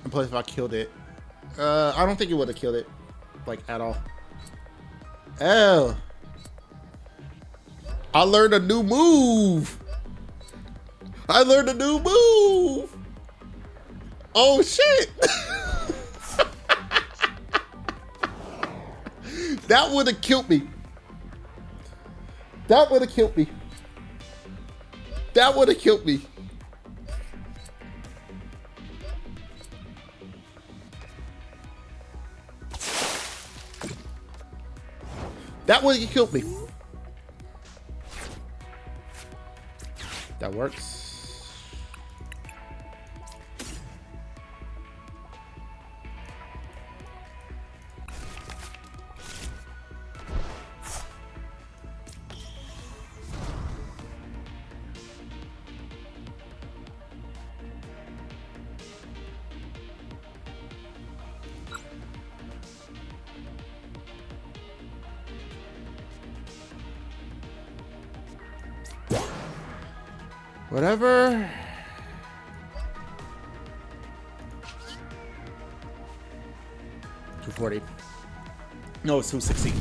And plus, if I killed it, I don't think it would have killed it, like at all. Oh, I learned a new move. I learned a new move. Oh shit! That would have killed me. That would have killed me. That would have killed me. That would have killed me. That works. Whatever. $240. No, it's $260.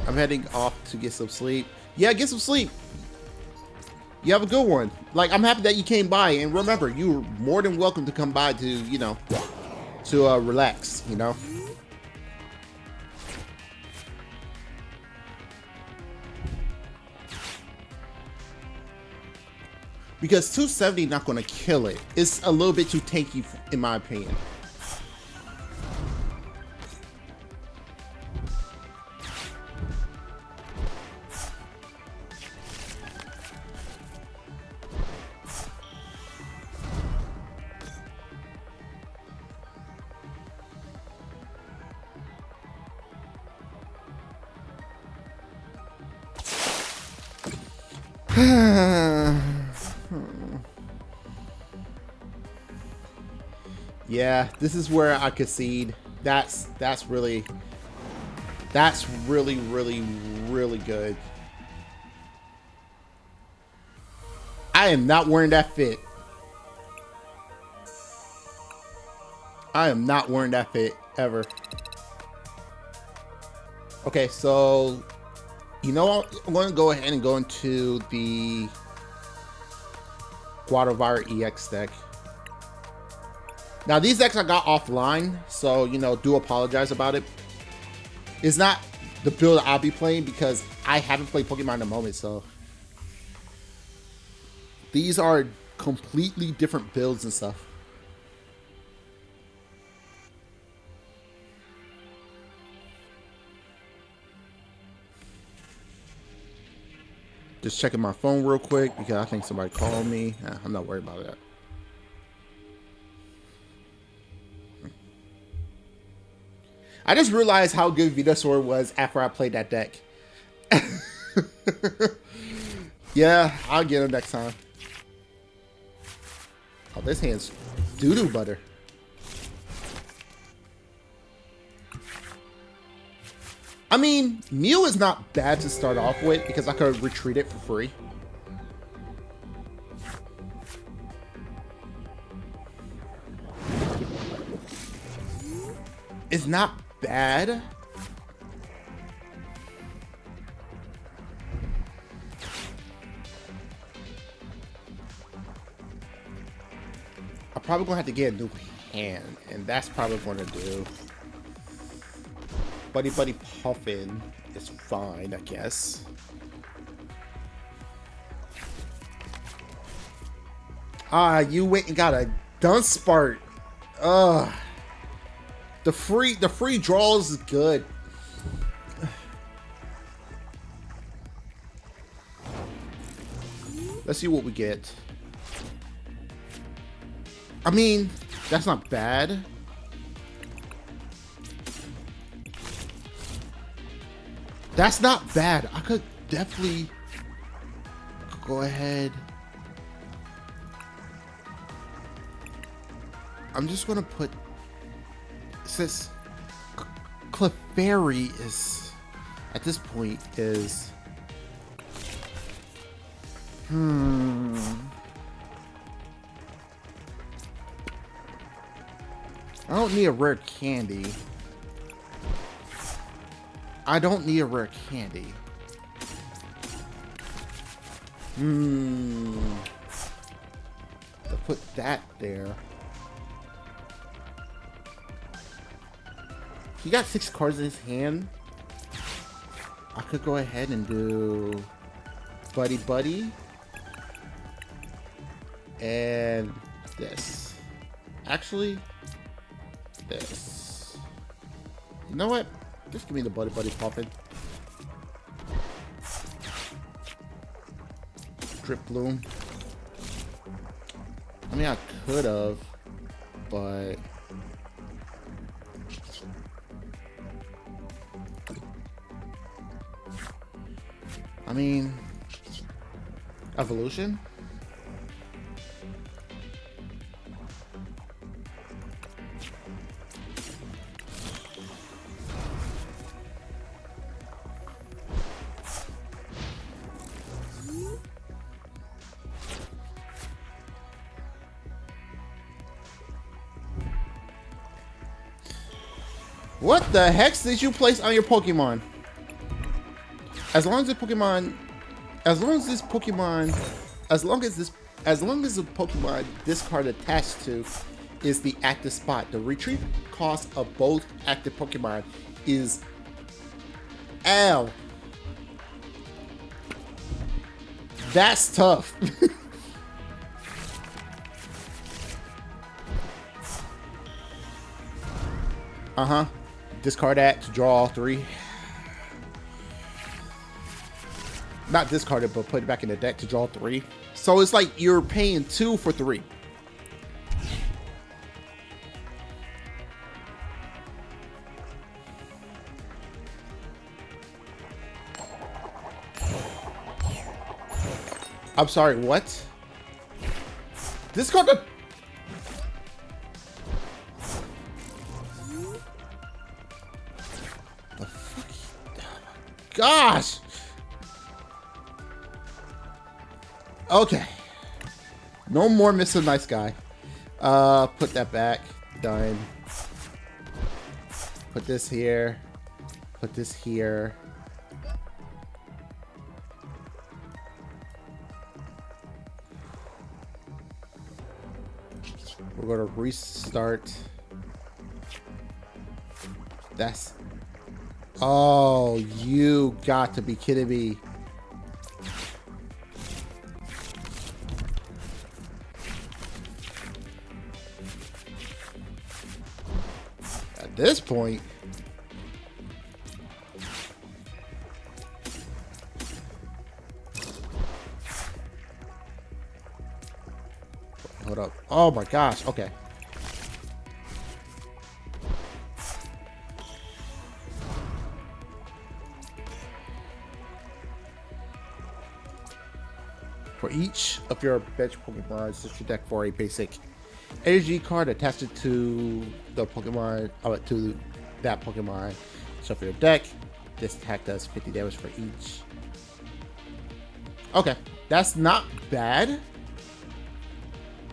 I'm heading off to get some sleep. Yeah, get some sleep. You have a good one. Like, I'm happy that you came by, and remember, you're more than welcome to come by to, you know, to relax, you know. Because 270 not going to kill it. It's a little bit too tanky, in my opinion. Yeah, this is where I concede. That's really good. I am not wearing that fit. I am not wearing that fit ever. Okay, so you know what? I'm going to go ahead and go into the Guadalvira EX deck. Now, these decks I got offline, so, you know, do apologize about it. It's not the build I'll be playing because I haven't played Pokemon in the moment, so. These are completely different builds and stuff. Just checking my phone real quick because I think somebody called me. I'm not worried about that. I just realized how good Venusaur was after I played that deck. Yeah, I'll get him next time. Oh, this hand's doo-doo butter. I mean, Mew is not bad to start off with because I could retreat it for free. It's not bad. I'm probably gonna have to get a new hand, and that's probably what I'm gonna do. Buddy Puffin is fine, I guess. Ah, you went and got a Dunspark. Ugh. The free draws is good. Let's see what we get. I mean, that's not bad. That's not bad. I could definitely go ahead. I'm just gonna put. It says Clefairy is at this point is I don't need a rare candy. I don't need a rare candy. I'll put that there. He got 6 cards in his hand. I could go ahead and do Buddy Buddy. And this. Actually, this. You know what? Just give me the Buddy Buddy Poppin'. Drip Bloom. I mean, I could have, but I mean, evolution. What the heck did you place on your Pokemon? As long as the Pokemon this card attached to is the active spot, the retreat cost of both active Pokemon is L. That's tough. Uh-huh. Discard that to draw all 3. Not discard it, but put it back in the deck to draw 3. So it's like you're paying 2 for 3. I'm sorry, what? Discard the... Gosh! Okay. No more Mr. Nice Guy. Put that back. Done. Put this here. Put this here. We're gonna restart. That's... Oh, you got to be kidding me. At this point, hold up. Oh my gosh. Okay. For each of your bench Pokemon, search your deck for a basic energy card attached to the Pokemon, to that Pokemon. So for your deck, this attack does 50 damage for each. Okay, that's not bad,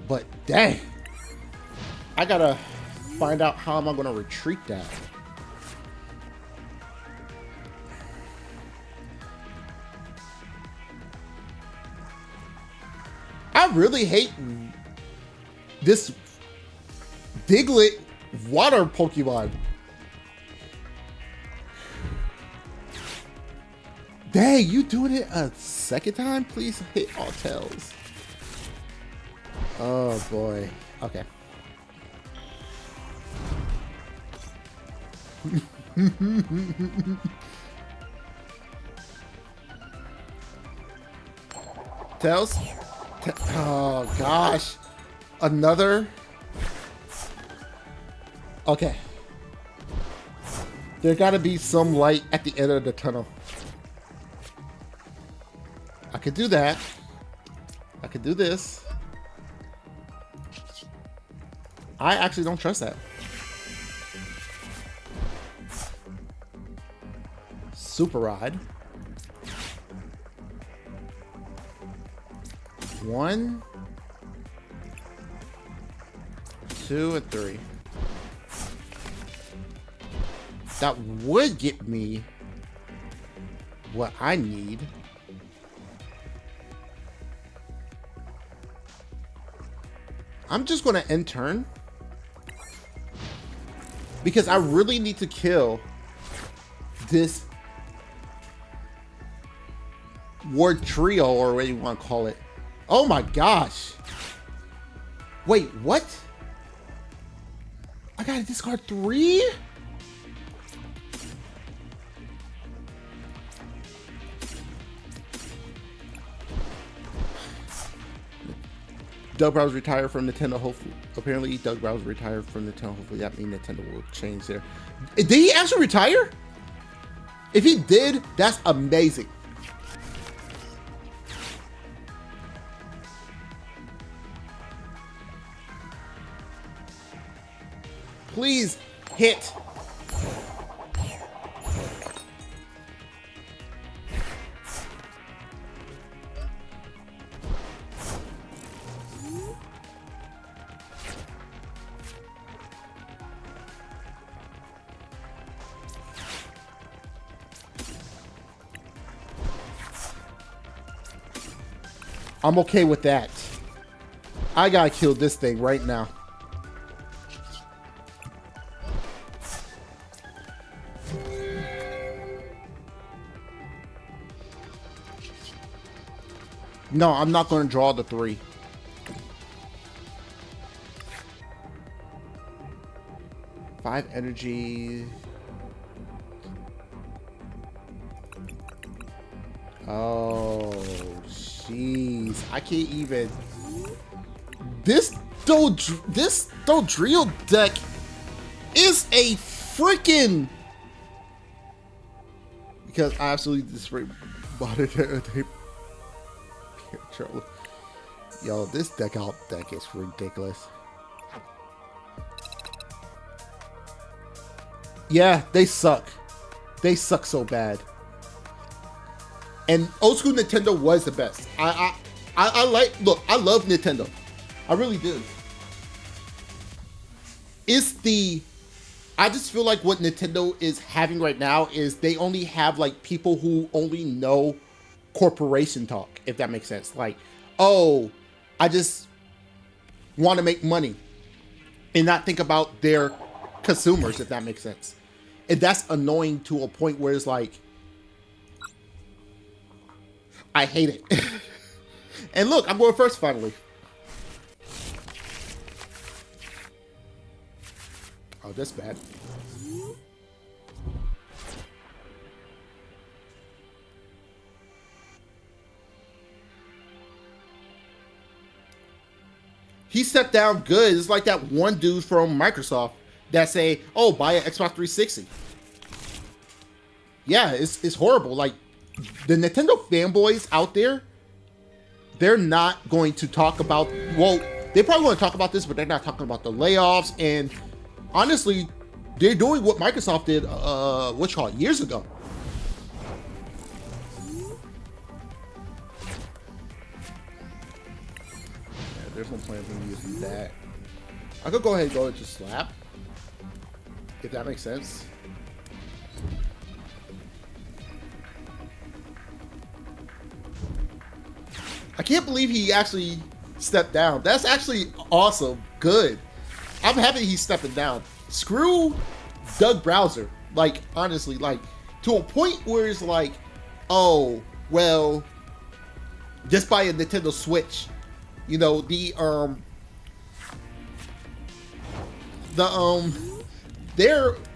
but dang, I gotta find out how am I gonna retreat that. I really hate this Diglett water Pokemon. Dang, you doing it a second time? Please hit all tails. Oh boy. Okay. Tails? Oh gosh. Another? Okay. There gotta be some light at the end of the tunnel. I could do that. I could do this. I actually don't trust that. Super Rod. 1, 2, and 3. That would get me what I need. I'm just going to end turn because I really need to kill this War Trio, or what you want to call it. Oh my gosh. Wait, what? I gotta discard 3? Doug Bowser retired from Nintendo. Hopefully, apparently Doug Bowser retired from Nintendo. Hopefully that means Nintendo will change their. Did he actually retire? If he did, that's amazing. Please hit. I'm okay with that. I gotta kill this thing right now. No, I'm not going to draw the 3. Five energy. Oh, jeez. I can't even. This Dodrio deck is a freaking. Because I absolutely destroyed it. Yo, this deck is ridiculous. Yeah, they suck. They suck so bad. And old school Nintendo was the best. I look, I love Nintendo. I really do. I just feel like what Nintendo is having right now is they only have like people who only know corporation talk, if that makes sense. Like, oh, I just want to make money and not think about their consumers, if that makes sense. And that's annoying to a point where it's like, I hate it. And look, I'm going first finally. Oh, that's bad. He stepped down good. It's like that one dude from Microsoft that say, oh, buy an Xbox 360. Yeah, it's horrible. Like, the Nintendo fanboys out there, they're not going to talk about, well, they probably want to talk about this, but they're not talking about the layoffs. And honestly, they're doing what Microsoft did, years ago. There's no plan for me using that. I could go ahead and go into slap, if that makes sense. I can't believe he actually stepped down. That's actually awesome. Good. I'm happy he's stepping down. Screw Doug Bowser. Like, honestly, like, to a point where it's like, oh, well, just buy a Nintendo Switch. You know, their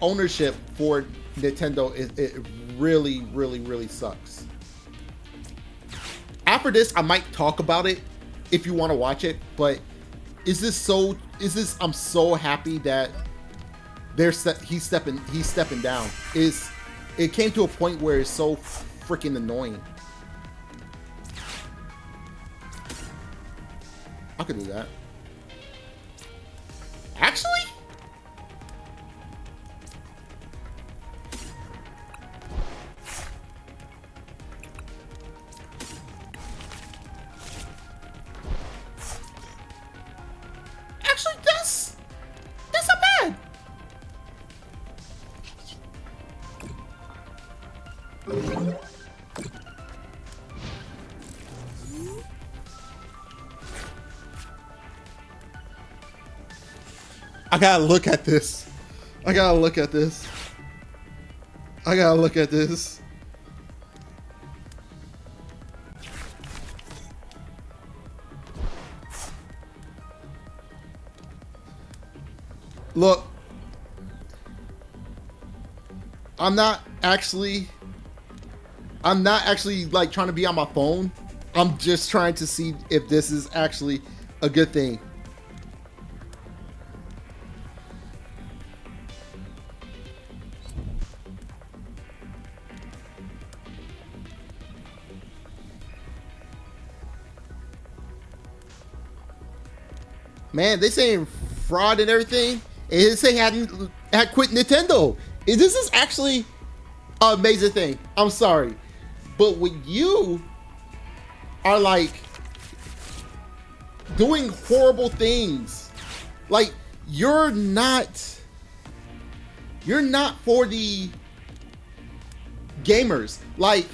ownership for Nintendo it really, really, really sucks. After this, I might talk about it if you want to watch it, but I'm so happy that he's stepping down. It came to a point where it's so freaking annoying. I could do that. Actually? Actually, that's not bad. I gotta look at this. I gotta look at this. Look, I'm not actually like trying to be on my phone. I'm just trying to see if this is actually a good thing. Man, they saying fraud and everything. And they say had quit Nintendo. This is actually an amazing thing. I'm sorry, but when you are like doing horrible things, like you're not for the gamers. Like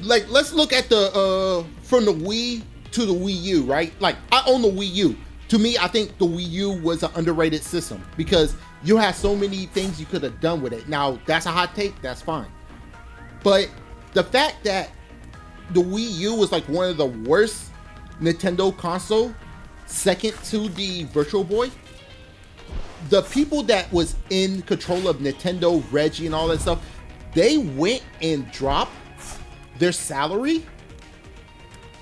let's look at the from the Wii to the Wii U, right? Like I own the Wii U. To me, I think the Wii U was an underrated system because you had so many things you could have done with it. Now that's a hot take, that's fine. But the fact that the Wii U was like one of the worst Nintendo console, second to the Virtual Boy, the people that was in control of Nintendo, Reggie and all that stuff, they went and dropped their salary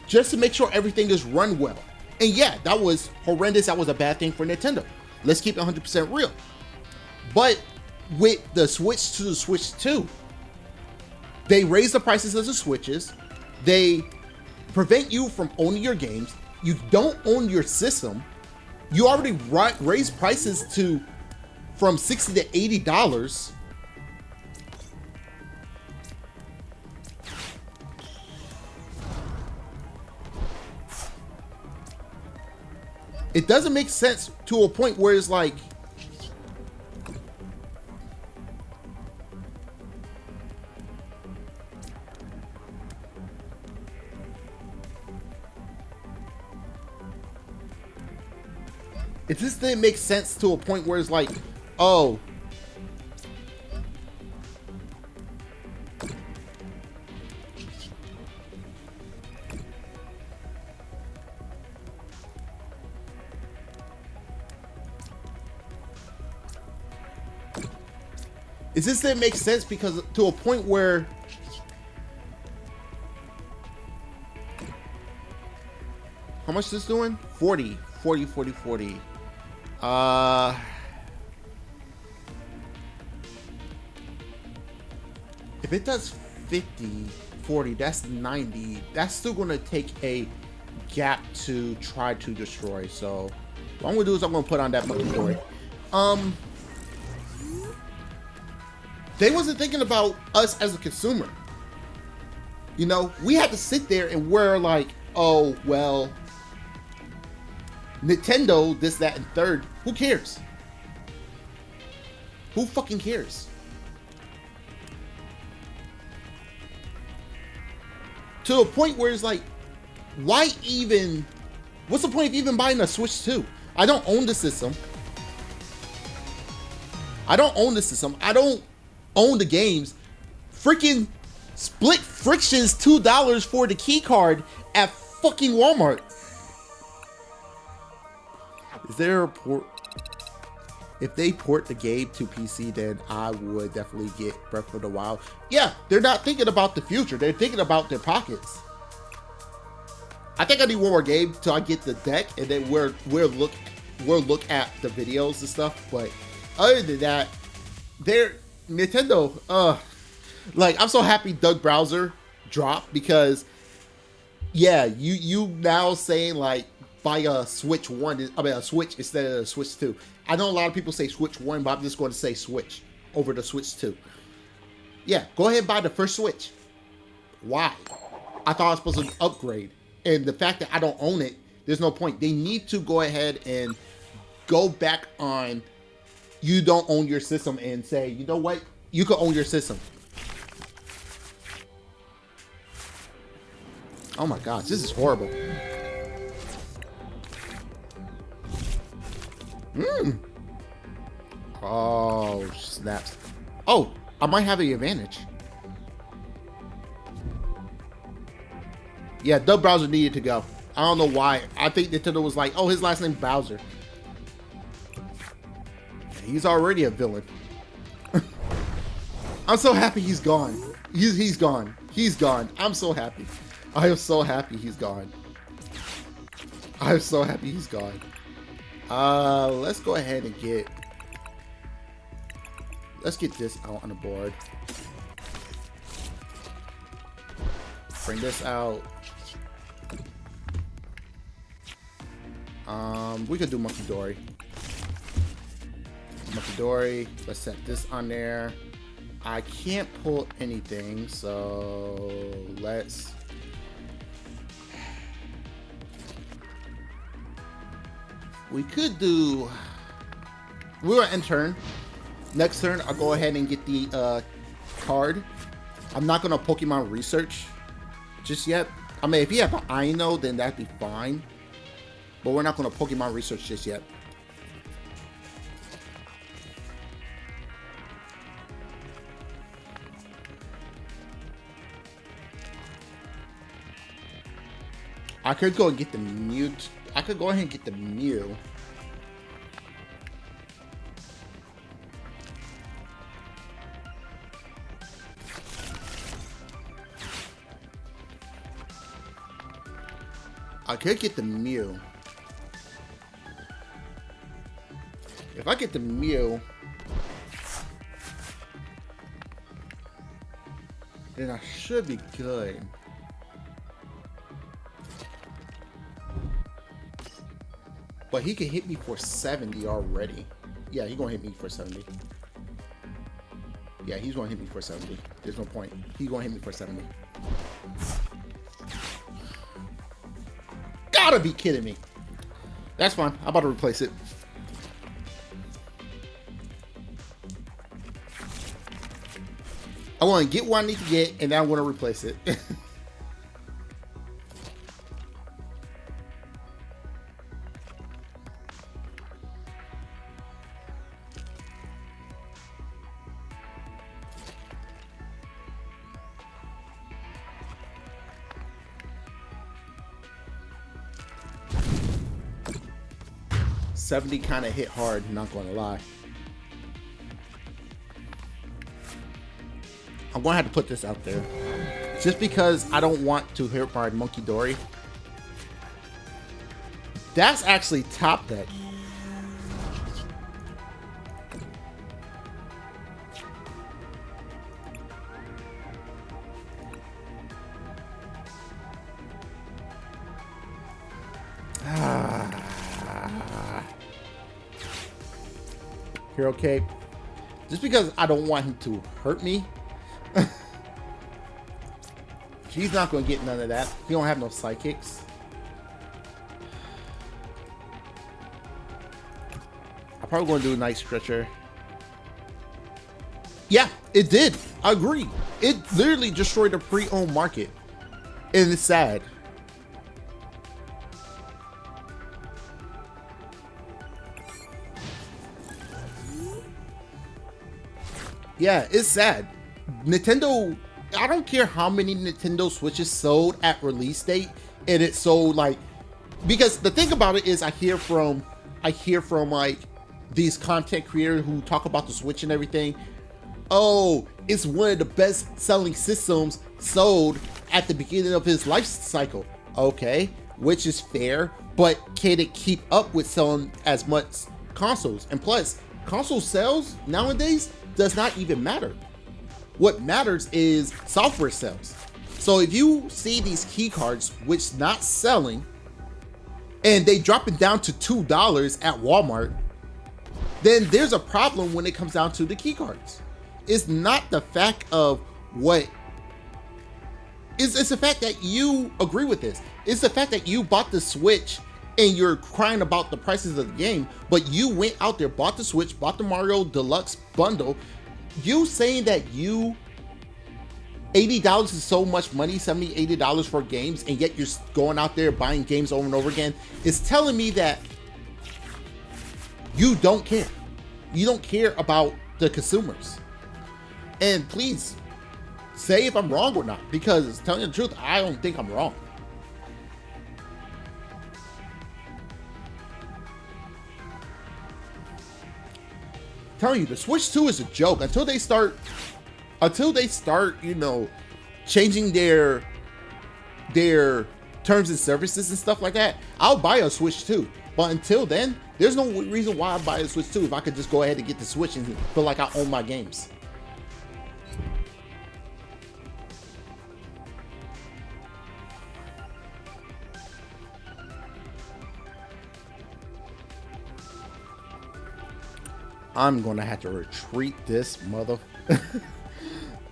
just to make sure everything is run well. And yeah, that was horrendous. That was a bad thing for Nintendo. Let's keep it 100% real. But with the Switch to the Switch 2, they raise the prices of the Switches. They prevent you from owning your games. You don't own your system. You already raised prices to from $60 to $80. It doesn't make sense to a point where it's like, it just didn't make sense to a point where it's like, oh, it just didn't make sense because to a point where how much is this doing? 40. If it does 50, 40, that's 90. That's still going to take a gap to try to destroy. So what I'm going to do is I'm going to put on that monkey story. They wasn't thinking about us as a consumer. You know, we had to sit there and we're like, oh, well, Nintendo, this, that, and third. Who cares? Who fucking cares? To a point where it's like, why even? What's the point of even buying a Switch 2? I don't own the system. I don't own the games. Freaking Split Friction's $2 for the key card at fucking Walmart. Is there a port? If they port the game to PC, then I would definitely get Breath of the Wild. Yeah, they're not thinking about the future. They're thinking about their pockets. I think I need one more game till I get the deck, and then we'll look at the videos and stuff. But other than that, Nintendo. Like I'm so happy Doug Browser dropped because, yeah, you now saying like buy a Switch 1, a Switch instead of a Switch 2. I know a lot of people say Switch 1, but I'm just going to say Switch over the Switch 2. Yeah, go ahead and buy the first Switch. Why? I thought I was supposed to upgrade. And the fact that I don't own it, there's no point. They need to go ahead and go back on you don't own your system and say, you know what? You can own your system. Oh my gosh, this is horrible. Oh, snaps. Oh, I might have the advantage. Yeah, Doug Bowser needed to go. I don't know why. I think Nintendo was like, oh, his last name Bowser. He's already a villain. I'm so happy he's gone. He's gone. He's gone. I'm so happy. I am so happy he's gone. I'm so happy he's gone. Let's go ahead and let's get this out on the board. Bring this out. We could do Monkey Dory. Monkey Dory. Let's set this on there. I can't pull anything, so let's. We could do. We're gonna end turn. Next turn, I'll go ahead and get the card. I'm not gonna Pokemon research just yet. I mean, if you have an Ino, then that'd be fine. But we're not gonna Pokemon research just yet. I could go and get the Mew. I could go ahead and get the Mew. I could get the Mew. If I get the Mew, then I should be good. But he can hit me for 70 already. Yeah, he's gonna hit me for 70. Yeah, he's gonna hit me for 70. There's no point. He's gonna hit me for 70. Gotta be kidding me. That's fine. I'm about to replace it. I want to get what I need to get, and then I'm going to replace it. $70 kind of hit hard, not going to lie. I'm going to have to put this out there. Just because I don't want to hit my Monkey Dory. That's actually top deck. Hero Cape. Just because I don't want him to hurt me. He's not going to get none of that. He don't have no psychics. I'm probably going to do a Night Stretcher. Yeah, it did. I agree. It literally destroyed the pre-owned market. And it's sad. Yeah, it's sad. Nintendo, I don't care how many Nintendo Switches sold at release date, and it sold like, because the thing about it is I hear from like these content creators who talk about the Switch and everything. Oh, it's one of the best selling systems sold at the beginning of his life cycle. Okay, which is fair, but can it keep up with selling as much consoles? And plus, console sales nowadays does not even matter. What matters is software sales. So if you see these key cards which not selling and they drop it down to $2 at Walmart, then there's a problem when it comes down to the key cards. It's not the fact of what it's the fact that you agree with this. It's the fact that you bought the Switch and you're crying about the prices of the game, but you went out there, bought the Switch, bought the Mario Deluxe bundle. You saying that you $80 is so much money, $70, $80 for games, and yet you're going out there buying games over and over again, is telling me that you don't care. You don't care about the consumers. And please say if I'm wrong or not, because telling you the truth, I don't think I'm wrong. telling you, the Switch 2 is a joke until they start, you know, changing their terms and services and stuff like that. I'll buy a Switch 2, but until then, there's no reason why I buy a Switch 2 if I could just go ahead and get the Switch and feel like I own my games. I'm gonna have to retreat this mother.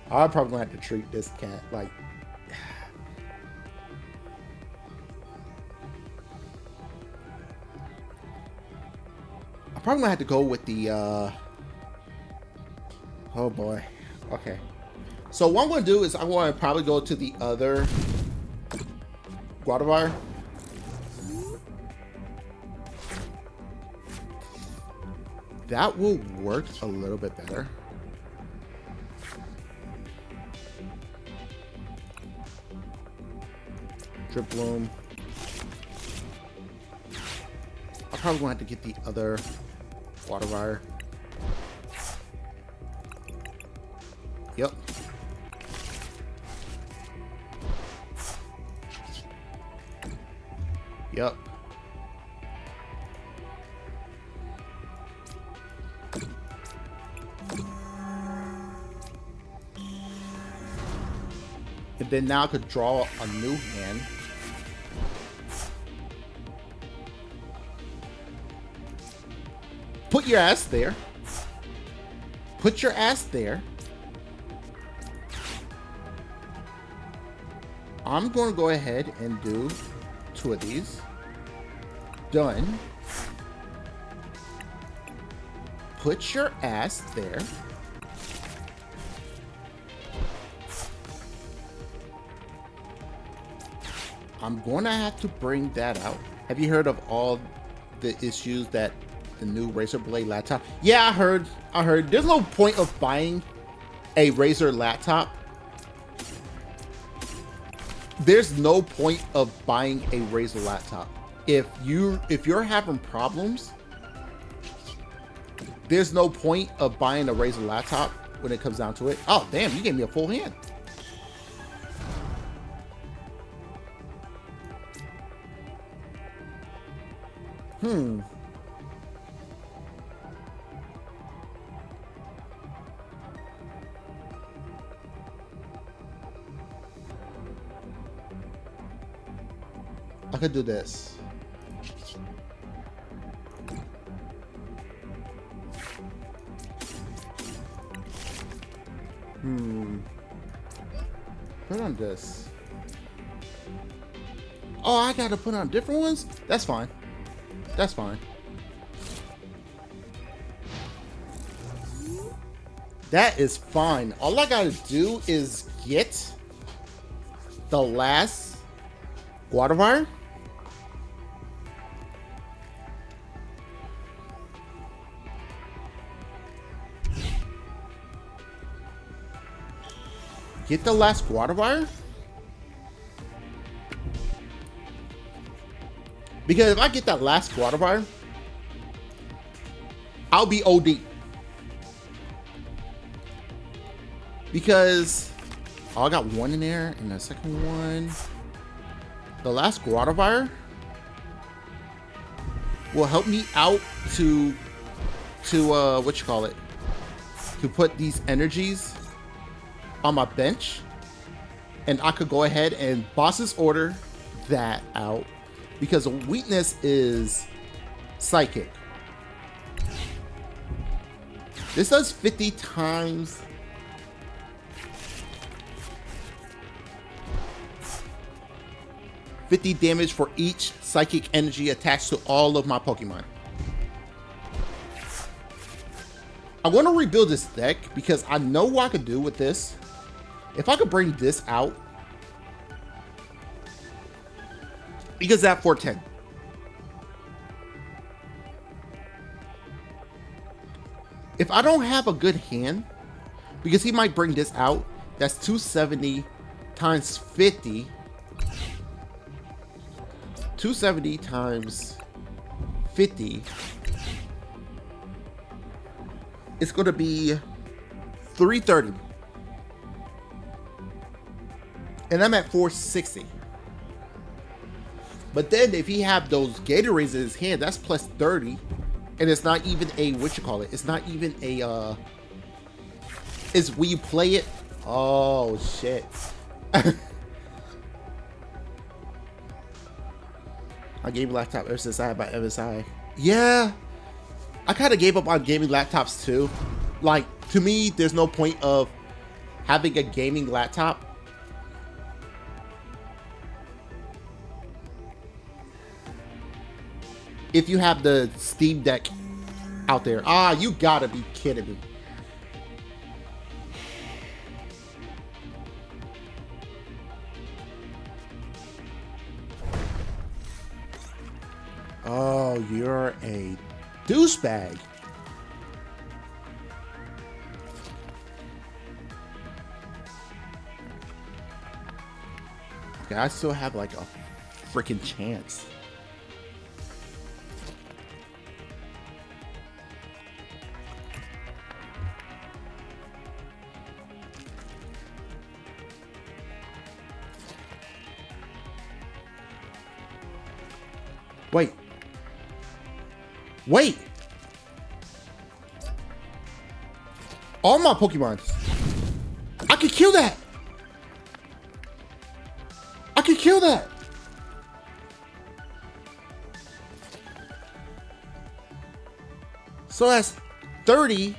I'm probably gonna have to treat this cat like. I'm probably gonna have to go with the. Oh boy. Okay. So what I'm gonna do is I'm gonna probably go to the other Guadalajara. That will work a little bit better. Drip Bloom. I'm probably going to have to get the other water wire. Yep. Yep. And then now I could draw a new hand. Put your ass there. Put your ass there. I'm going to go ahead and do 2 of these. Done. Put your ass there. I'm going to have to bring that out. Have you heard of all the issues that the new Razer Blade laptop? Yeah, I heard. There's no point of buying a Razer laptop. There's no point of buying a Razer laptop. If you're having problems, there's no point of buying a Razer laptop when it comes down to it. Oh, damn, you gave me a full hand. I could do this. Put on this. Oh, I gotta put on different ones? That's fine. That's fine. That is fine. All I gotta do is get the last water wire. Get the last water wire. Because if I get that last water wire, I'll be OD. Because I got one in there and the second one. The last water wire will help me out to what you call it? To put these energies on my bench. And I could go ahead and boss's order that out. Because the weakness is psychic. This does 50 times. $50 damage for each psychic energy attached to all of my Pokemon. I want to rebuild this deck because I know what I could do with this. If I could bring this out. Because that 410. If I don't have a good hand, because he might bring this out, that's 270 times 50. 270 times 50 it's going to be 330. And I'm at 460. But then if he have those Gatorades in his hand, that's plus 30. And it's not even a, what you call it? It's not even a, is when you play it. Oh, shit. I gave a laptop ever since I had my MSI. Yeah. I kind of gave up on gaming laptops too. Like, to me, there's no point of having a gaming laptop if you have the Steam Deck out there. Ah, you gotta be kidding me. Oh, you're a douchebag. Okay, I still have like a freaking chance. Wait. Wait. All my Pokemon. I could kill that. I could kill that. So that's 30.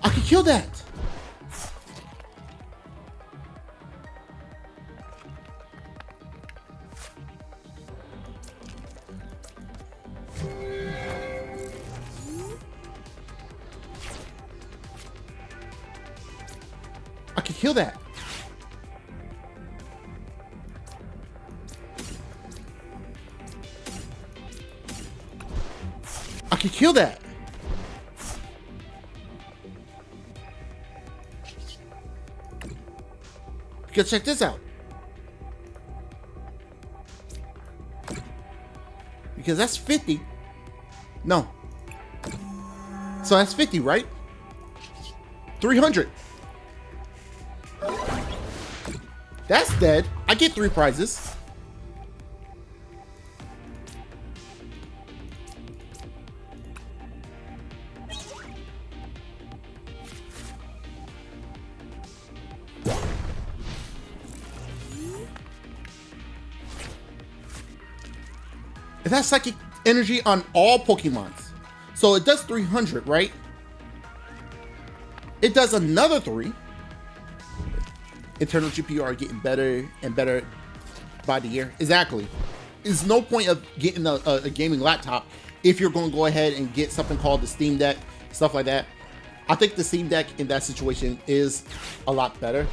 I could kill that. I could kill that. I could kill that. Because check this out. Because that's 50. No. So that's 50, right? 300. That's dead. I get 3 prizes. It has psychic energy on all Pokemons. So it does 300, right? It does another 3. Internal GPU are getting better and better by the year. Exactly. There's no point of getting a gaming laptop if you're going to go ahead and get something called the Steam Deck, stuff like that. I think the Steam Deck in that situation is a lot better.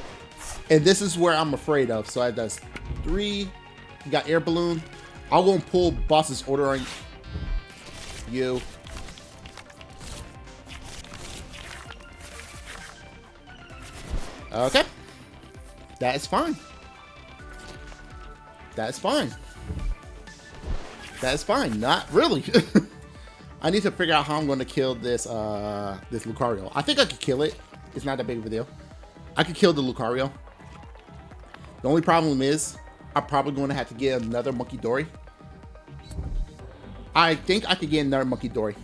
And this is where I'm afraid of. So it does 3. You got Air Balloon. I'll go and pull Boss's Order on you. Okay. That is fine. That is fine. That is fine. Not really. I need to figure out how I'm going to kill this this Lucario. I think I could kill it. It's not that big of a deal. I could kill the Lucario. The only problem is I'm probably going to have to get another Monkey Dory. I think I could get another Monkey Dory.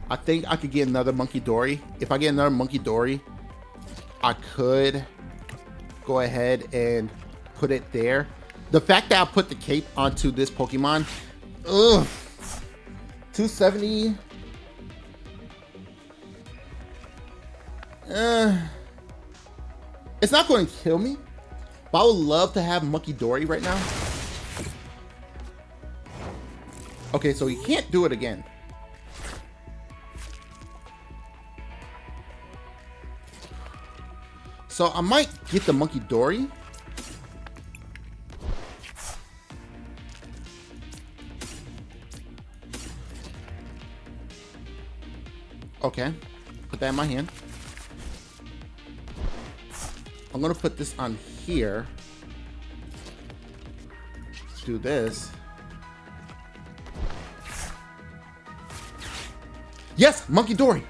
I think I could get another Monkey Dory. If I get another Monkey Dory, I could go ahead and put it there. The fact that I put the cape onto this Pokemon, ugh, 270. It's not going to kill me, but I would love to have Monkey Dory right now. Okay, so you can't do it again. So I might get the Monkey Dory. Okay, put that in my hand. I'm gonna put this on here. Do this. Yes, Monkey Dory.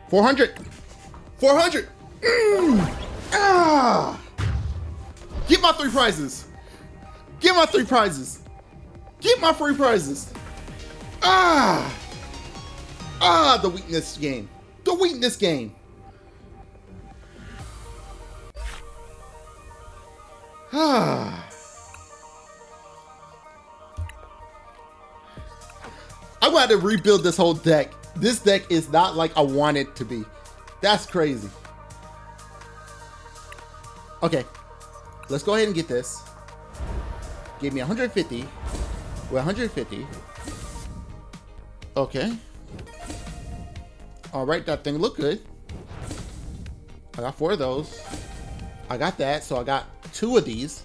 $400. $400. Ah! Get my 3 prizes. Get my 3 prizes. Get my free prizes. Ah! Ah, the weakness game. The weakness game. Ah. I'm going to have to rebuild this whole deck. This deck is not like I want it to be. That's crazy. Okay. Let's go ahead and get this. Give me 150. We're 150. Okay. Alright, that thing looked good. I got 4 of those. I got that, so I got 2 of these.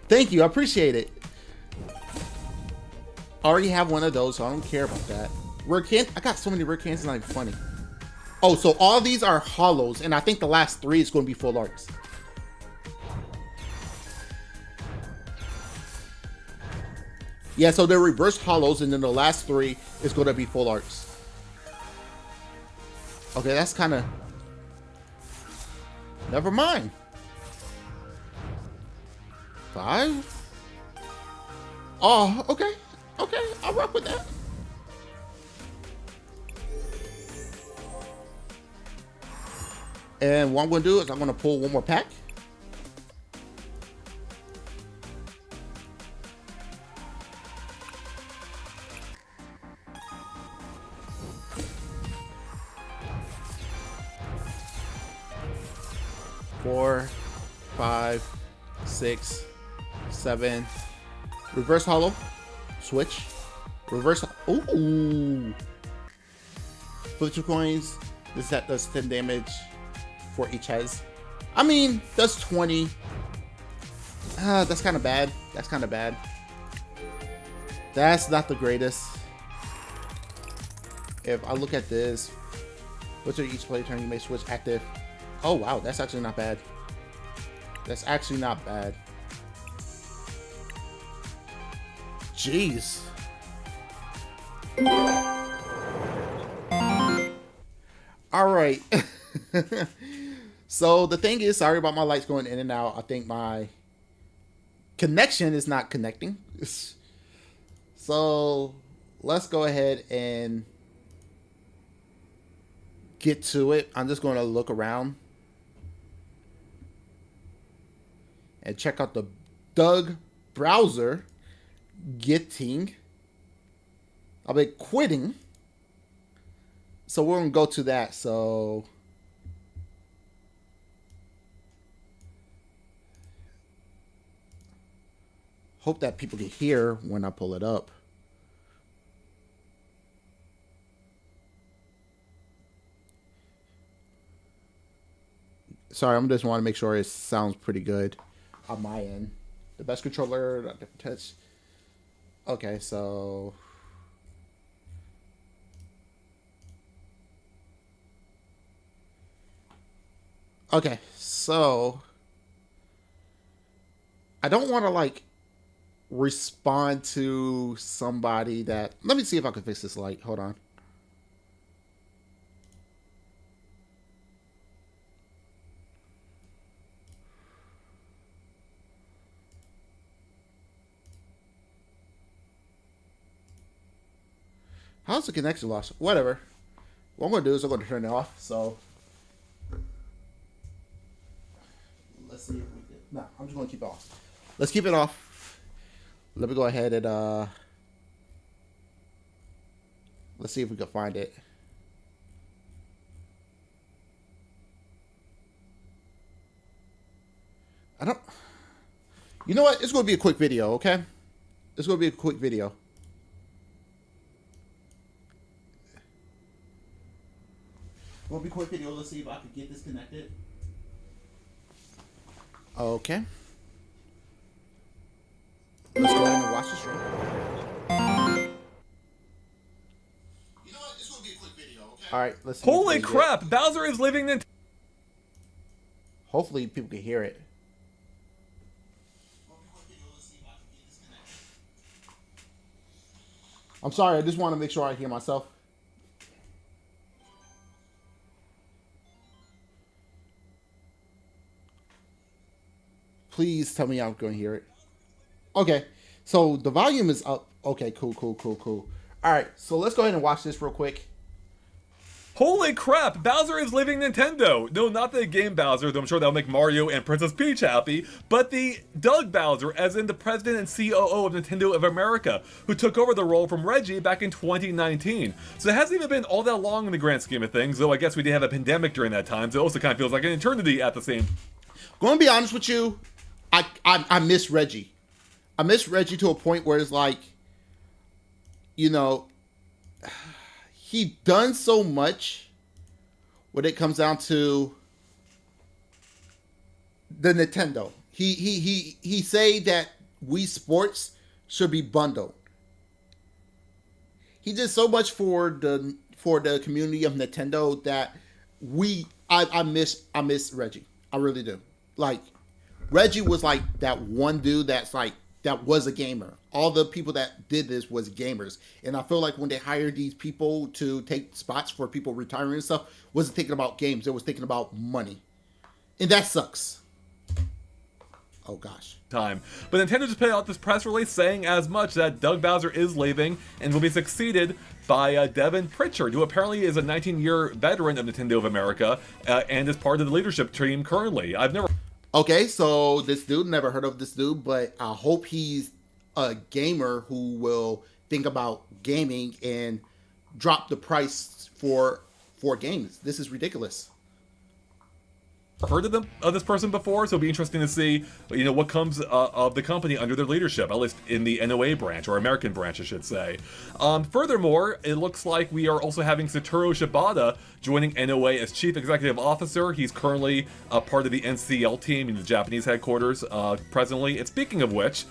Thank you, I appreciate it. I already have 1 of those, so I don't care about that. Rare can, I got so many rare cans, it's not even funny. Oh, so all these are hollows, and I think the last 3 is going to be full arts. Yeah, so they're reverse hollows, and then the last 3 is going to be full arts. Okay, that's kind of... Never mind. 5? Oh, okay. Okay, I'll rock with that. And what I'm going to do is I'm going to pull 1 more pack. Four, 5, 6, 7. Reverse hollow. Switch. Reverse. Ooh. Flip 2 coins. This set does 10 damage for each has. I mean, does 20. That's kind of bad. That's kind of bad. That's not the greatest. If I look at this, what's each play turn you may switch active. Oh wow, that's actually not bad. That's actually not bad. Jeez. All right. So the thing is, sorry about my lights going in and out. I think my connection is not connecting. So let's go ahead and get to it. I'm just going to look around and check out the Doug browser. Getting. I'll be quitting. So we're going to go to that. So hope that people can hear when I pull it up. Sorry, I'm just want to make sure it sounds pretty good on my end. The best controller touch. Okay, so okay, so I don't want to like respond to somebody that. Let me see if I can fix this light. Hold on. How's the connection lost? Whatever. What I'm going to do is I'm going to turn it off. So let's see if we can. No, I'm just going to keep it off. Let's keep it off. Let me go ahead and let's see if we can find it. I don't. You know what? It's going to be a quick video, okay? It's going to be a quick video. It's going to be a quick video. Let's see if I can get this connected. Okay. Let's go ahead and watch the stream. You know what? It's going to be a quick video, okay? All right, let's see. Holy crap! Bowser is leaving Nintendo. Hopefully people can hear it. I'm sorry, I just want to make sure I hear myself. Please tell me I'm going to hear it. Okay, so the volume is up. Okay, cool. All right, so let's go ahead and watch this real quick. Holy crap, Bowser is leaving Nintendo! No, not the game Bowser, though I'm sure that'll make Mario and Princess Peach happy, but the Doug Bowser, as in the president and COO of Nintendo of America, who took over the role from Reggie back in 2019. So it hasn't even been all that long in the grand scheme of things, though I guess we did have a pandemic during that time, so it also kind of feels like an eternity at the same. Going to be honest with you, I miss Reggie. I miss Reggie to a point where it's like, you know, he done so much when it comes down to the Nintendo. He say that Wii Sports should be bundled. He did so much for the community of Nintendo that I miss Reggie. I really do. Like, Reggie was like that one dude that was a gamer. All the people that did this was gamers. And I feel like when they hired these people to take spots for people retiring and stuff, wasn't thinking about games. It was thinking about money. And that sucks. Oh, gosh. Time. But Nintendo just put out this press release saying as much that Doug Bowser is leaving and will be succeeded by Devin Pritchard, who apparently is a 19-year veteran of Nintendo of America and is part of the leadership team currently. I've never... Okay, so this dude, never heard of this dude, but I hope he's a gamer who will think about gaming and drop the price for games. This is ridiculous. Heard of this person before, so it'll be interesting to see, you know, what comes of the company under their leadership, at least in the NOA branch, or American branch, I should say. Furthermore, it looks like we are also having Satoru Shibata joining NOA as Chief Executive Officer. He's currently a part of the NCL team in the Japanese headquarters presently. And speaking of which,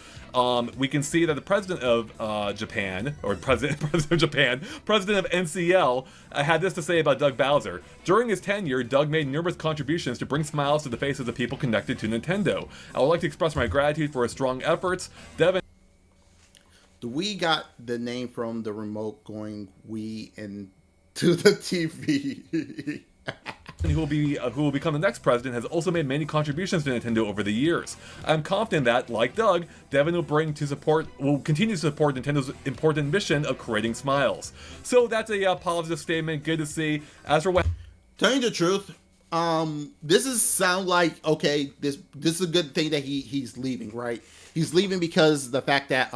we can see that the president of Japan, or president of NCL, had this to say about Doug Bowser. During his tenure, Doug made numerous contributions to bring smiles to the faces of people connected to Nintendo. I would like to express my gratitude for his strong efforts. Devin... We got the name from the remote going Wii into the TV. who will become the next president, has also made many contributions to Nintendo over the years. I'm confident that, like Doug, Devin will continue to support Nintendo's important mission of creating smiles. So that's a positive statement. Good to see. As for what... Telling the truth, this sound like, okay, this is a good thing that he's leaving, right? He's leaving because the fact that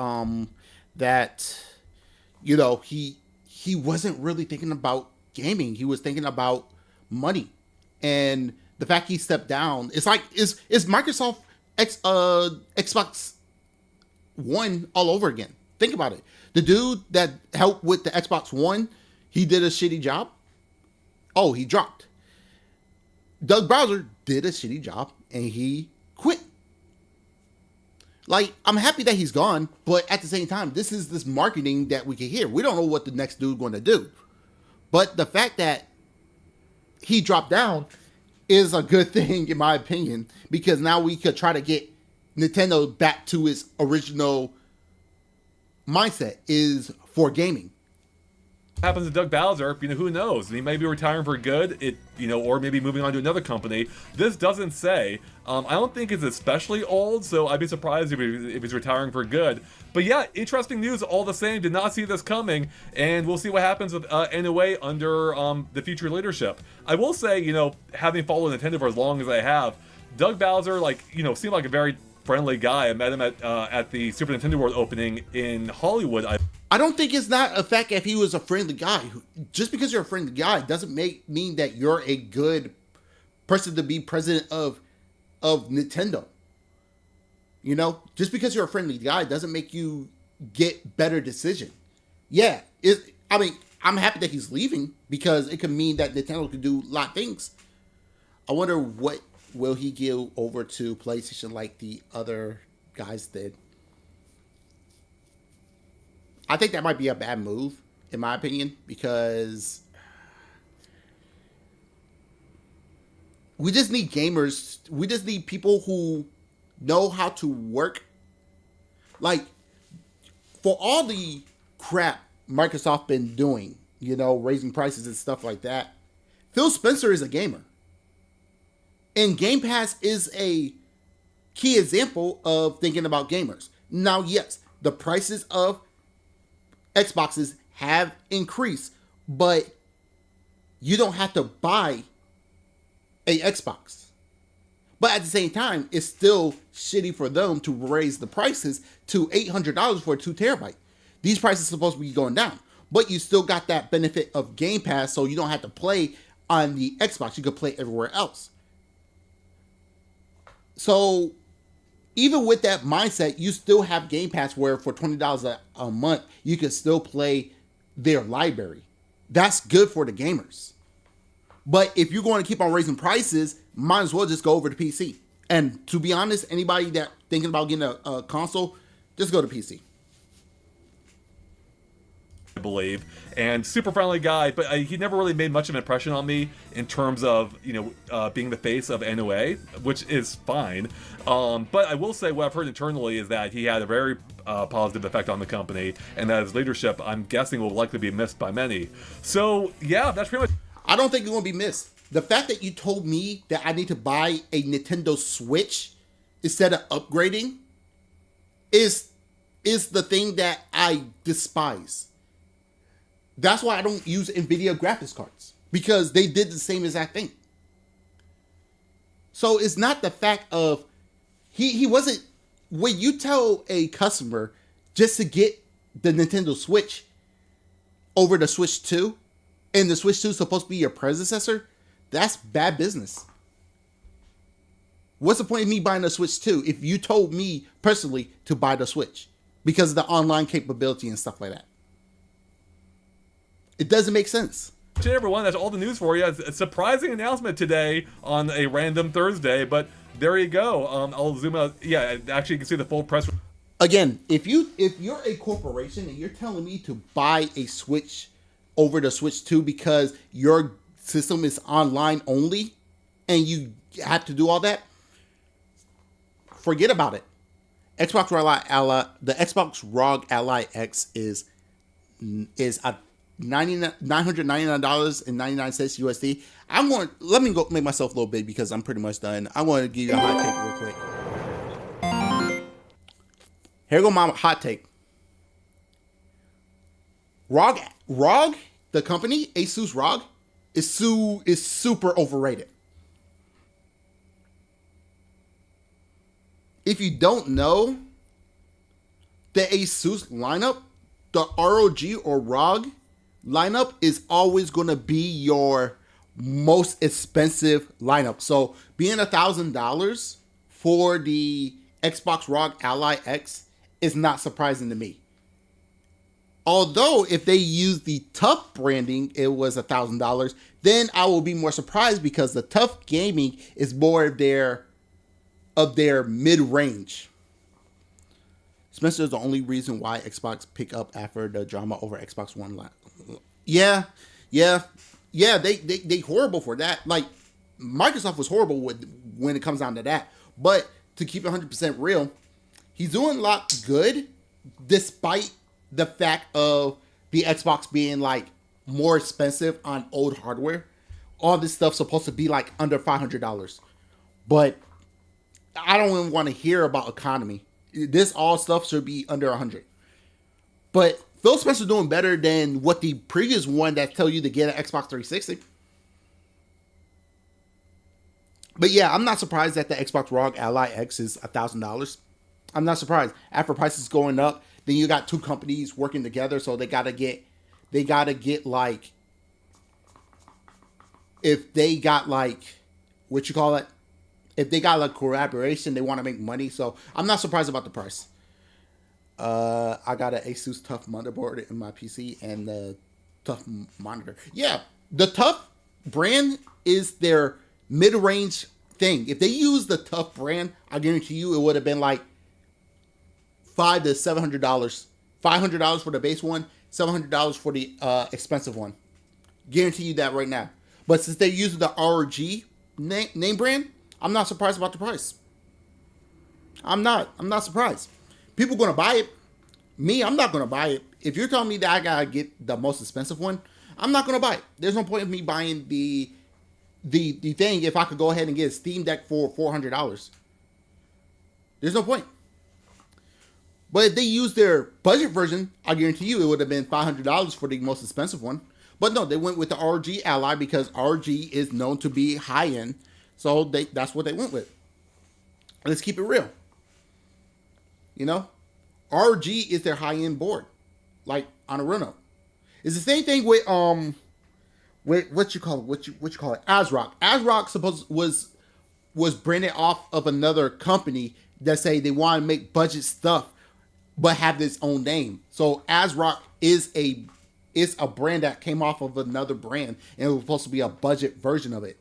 you know, he wasn't really thinking about gaming. He was thinking about money. And the fact he stepped down, it's like, is Microsoft Xbox One all over again. Think about it. The dude that helped with the Xbox One, he did a shitty job. Oh, he dropped. Doug Bowser did a shitty job and he quit. Like, I'm happy that he's gone, but at the same time, this is this marketing that we can hear. We don't know what the next dude's going to do. But the fact that he dropped down is a good thing, in my opinion, because now we could try to get Nintendo back to its original mindset, is for gaming. Happens to Doug Bowser, you know, who knows? He may be retiring for good, or maybe moving on to another company. This doesn't say. I don't think it's especially old, so I'd be surprised if he's retiring for good. But yeah, interesting news all the same. Did not see this coming, and we'll see what happens with NOA under the future leadership. I will say, having followed Nintendo for as long as I have, Doug Bowser, seemed like a very friendly guy. I met him at the Super Nintendo World opening in Hollywood. I don't think it's not a fact if he was a friendly guy. Just because you're a friendly guy doesn't mean that you're a good person to be president of Nintendo. You know, just because you're a friendly guy doesn't make you get better decision. Yeah, I mean, I'm happy that he's leaving because it could mean that Nintendo could do a lot of things. I wonder what will he give over to PlayStation like the other guys did. I think that might be a bad move, in my opinion, because we just need gamers. We just need people who know how to work. Like, for all the crap Microsoft been doing, you know, raising prices and stuff like that, Phil Spencer is a gamer. And Game Pass is a key example of thinking about gamers. Now, yes, the prices of Xboxes have increased, but you don't have to buy a Xbox. But at the same time, it's still shitty for them to raise the prices to $800 for a 2 terabyte. These prices are supposed to be going down, but you still got that benefit of Game Pass, so you don't have to play on the Xbox. You could play everywhere else. So even with that mindset, you still have Game Pass where for $20 a month, you can still play their library. That's good for the gamers. But if you're going to keep on raising prices, might as well just go over to PC. And to be honest, anybody that thinking about getting a console, just go to PC. I believe, and super friendly guy, but he never really made much of an impression on me in terms of, you know, being the face of NOA, which is fine. But I will say what I've heard internally is that he had a very positive effect on the company, and that his leadership, I'm guessing, will likely be missed by many. So yeah, that's pretty much. I don't think it's going to be missed. The fact that you told me that I need to buy a Nintendo Switch instead of upgrading is the thing that I despise. That's why I don't use NVIDIA graphics cards, because they did the same exact thing. So it's not the fact of he wasn't, when you tell a customer just to get the Nintendo Switch over the Switch 2, and the Switch 2 is supposed to be your predecessor, that's bad business. What's the point of me buying a Switch 2 if you told me personally to buy the Switch because of the online capability and stuff like that? It doesn't make sense. Hey everyone, that's all the news for you. It's a surprising announcement today on a random Thursday, but there you go. I'll zoom out. Yeah, actually you can see the full press. Again, if you're a corporation and you're telling me to buy a Switch over the Switch 2 because your system is online only and you have to do all that, forget about it. The Xbox ROG Ally X is a $999.99 USD. Let me go make myself a little big because I'm pretty much done. I want to give you a hot take real quick. Here go my hot take. ROG, the company, Asus ROG, is super overrated. If you don't know, the Asus lineup, the ROG or ROG lineup is always going to be your most expensive lineup. So being $1,000 for the Xbox ROG Ally X is not surprising to me. Although if they use the Tough branding, it was $1,000, then I will be more surprised because the Tough gaming is more of their mid-range. Spencer is the only reason why Xbox pick up after the drama over Xbox One. Yeah, they horrible for that. Like, Microsoft was horrible when it comes down to that. But to keep it 100% real, he's doing a lot good despite the fact of the Xbox being like more expensive on old hardware. All this stuff's supposed to be like under $500. But I don't even want to hear about economy. This all stuff should be under 100. But Phil Spencer's doing better than what the previous one that tell you to get an Xbox 360. But yeah, I'm not surprised that the Xbox ROG Ally X is $1,000. I'm not surprised. After prices going up, then you got two companies working together, so they gotta get like, if they got like, what you call it, if they got like collaboration, they want to make money. So I'm not surprised about the price. I got an Asus Tough motherboard in my PC and the Tough monitor. Yeah, the Tough brand is their mid-range thing. If they use the Tough brand, I guarantee you it would have been like $500 to $700. $500 for the base one, $700 for the expensive one. Guarantee you that right now. But since they use the RG name brand, I'm not surprised about the price. I'm not. I'm not surprised. People gonna buy it. Me, I'm not gonna buy it. If you're telling me that I gotta get the most expensive one, I'm not gonna buy it. There's no point in me buying the thing if I could go ahead and get a Steam Deck for $400. There's no point. But if they use their budget version, I guarantee you it would have been $500 for the most expensive one. But no, they went with the RG Ally because RG is known to be high end. So that's what they went with. Let's keep it real. You know, RG is their high end board, like on a Reno. It's the same thing with what you call it, ASRock. ASRock was branded off of another company that say they want to make budget stuff, but have its own name. So ASRock is a brand that came off of another brand, and it was supposed to be a budget version of it.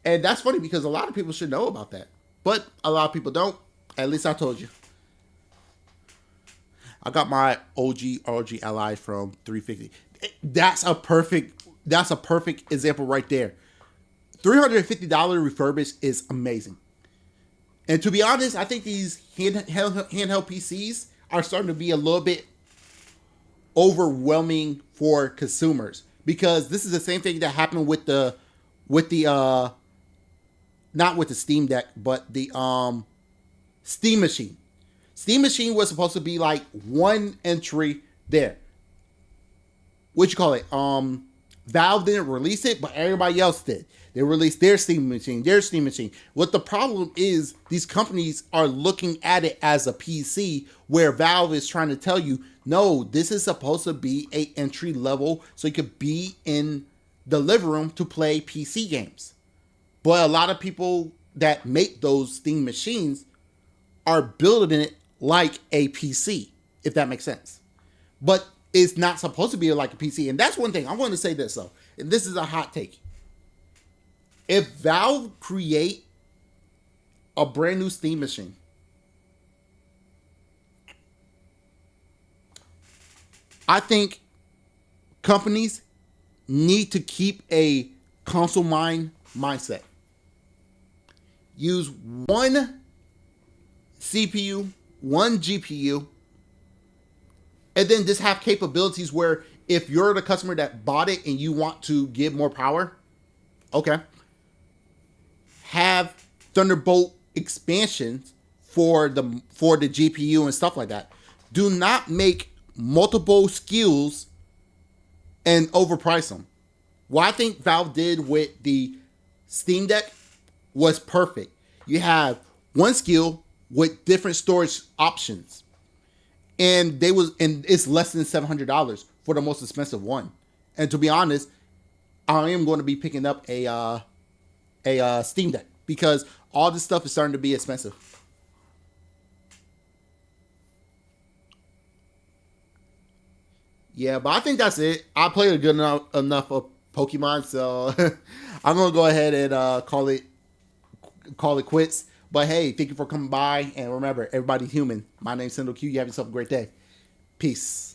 And that's funny because a lot of people should know about that. But a lot of people don't. At least I told you. I got my OG RG Ally from 350. That's a perfect example right there. $350 refurbished is amazing. And to be honest, I think these handheld PCs are starting to be a little bit overwhelming for consumers, because this is the same thing that happened with the not with the Steam Deck, but the Steam Machine. Steam Machine was supposed to be like one entry there. What you call it? Valve didn't release it, but everybody else did. They released their Steam Machine. What the problem is, these companies are looking at it as a PC, where Valve is trying to tell you, no, this is supposed to be a entry level, so you could be in the living room to play PC games. But a lot of people that make those Steam machines are building it like a PC, if that makes sense. But it's not supposed to be like a PC. And that's one thing. I want to say this, though. And this is a hot take. If Valve create a brand new Steam machine, I think companies need to keep a console mindset. Use one CPU, one GPU, and then just have capabilities where if you're the customer that bought it and you want to get more power, okay, have Thunderbolt expansions for the GPU and stuff like that. Do not make multiple SKUs and overprice them. What I think Valve did with the Steam Deck was perfect. You have one SKU with different storage options, and it's less than $700 for the most expensive one. And to be honest, I am going to be picking up a Steam Deck because all this stuff is starting to be expensive. Yeah, but I think that's it. I played a good enough of Pokemon, so I'm gonna go ahead and call it quits. But hey, thank you for coming by, and remember, everybody's human. My name's Sendou Q. You have yourself a great day. Peace.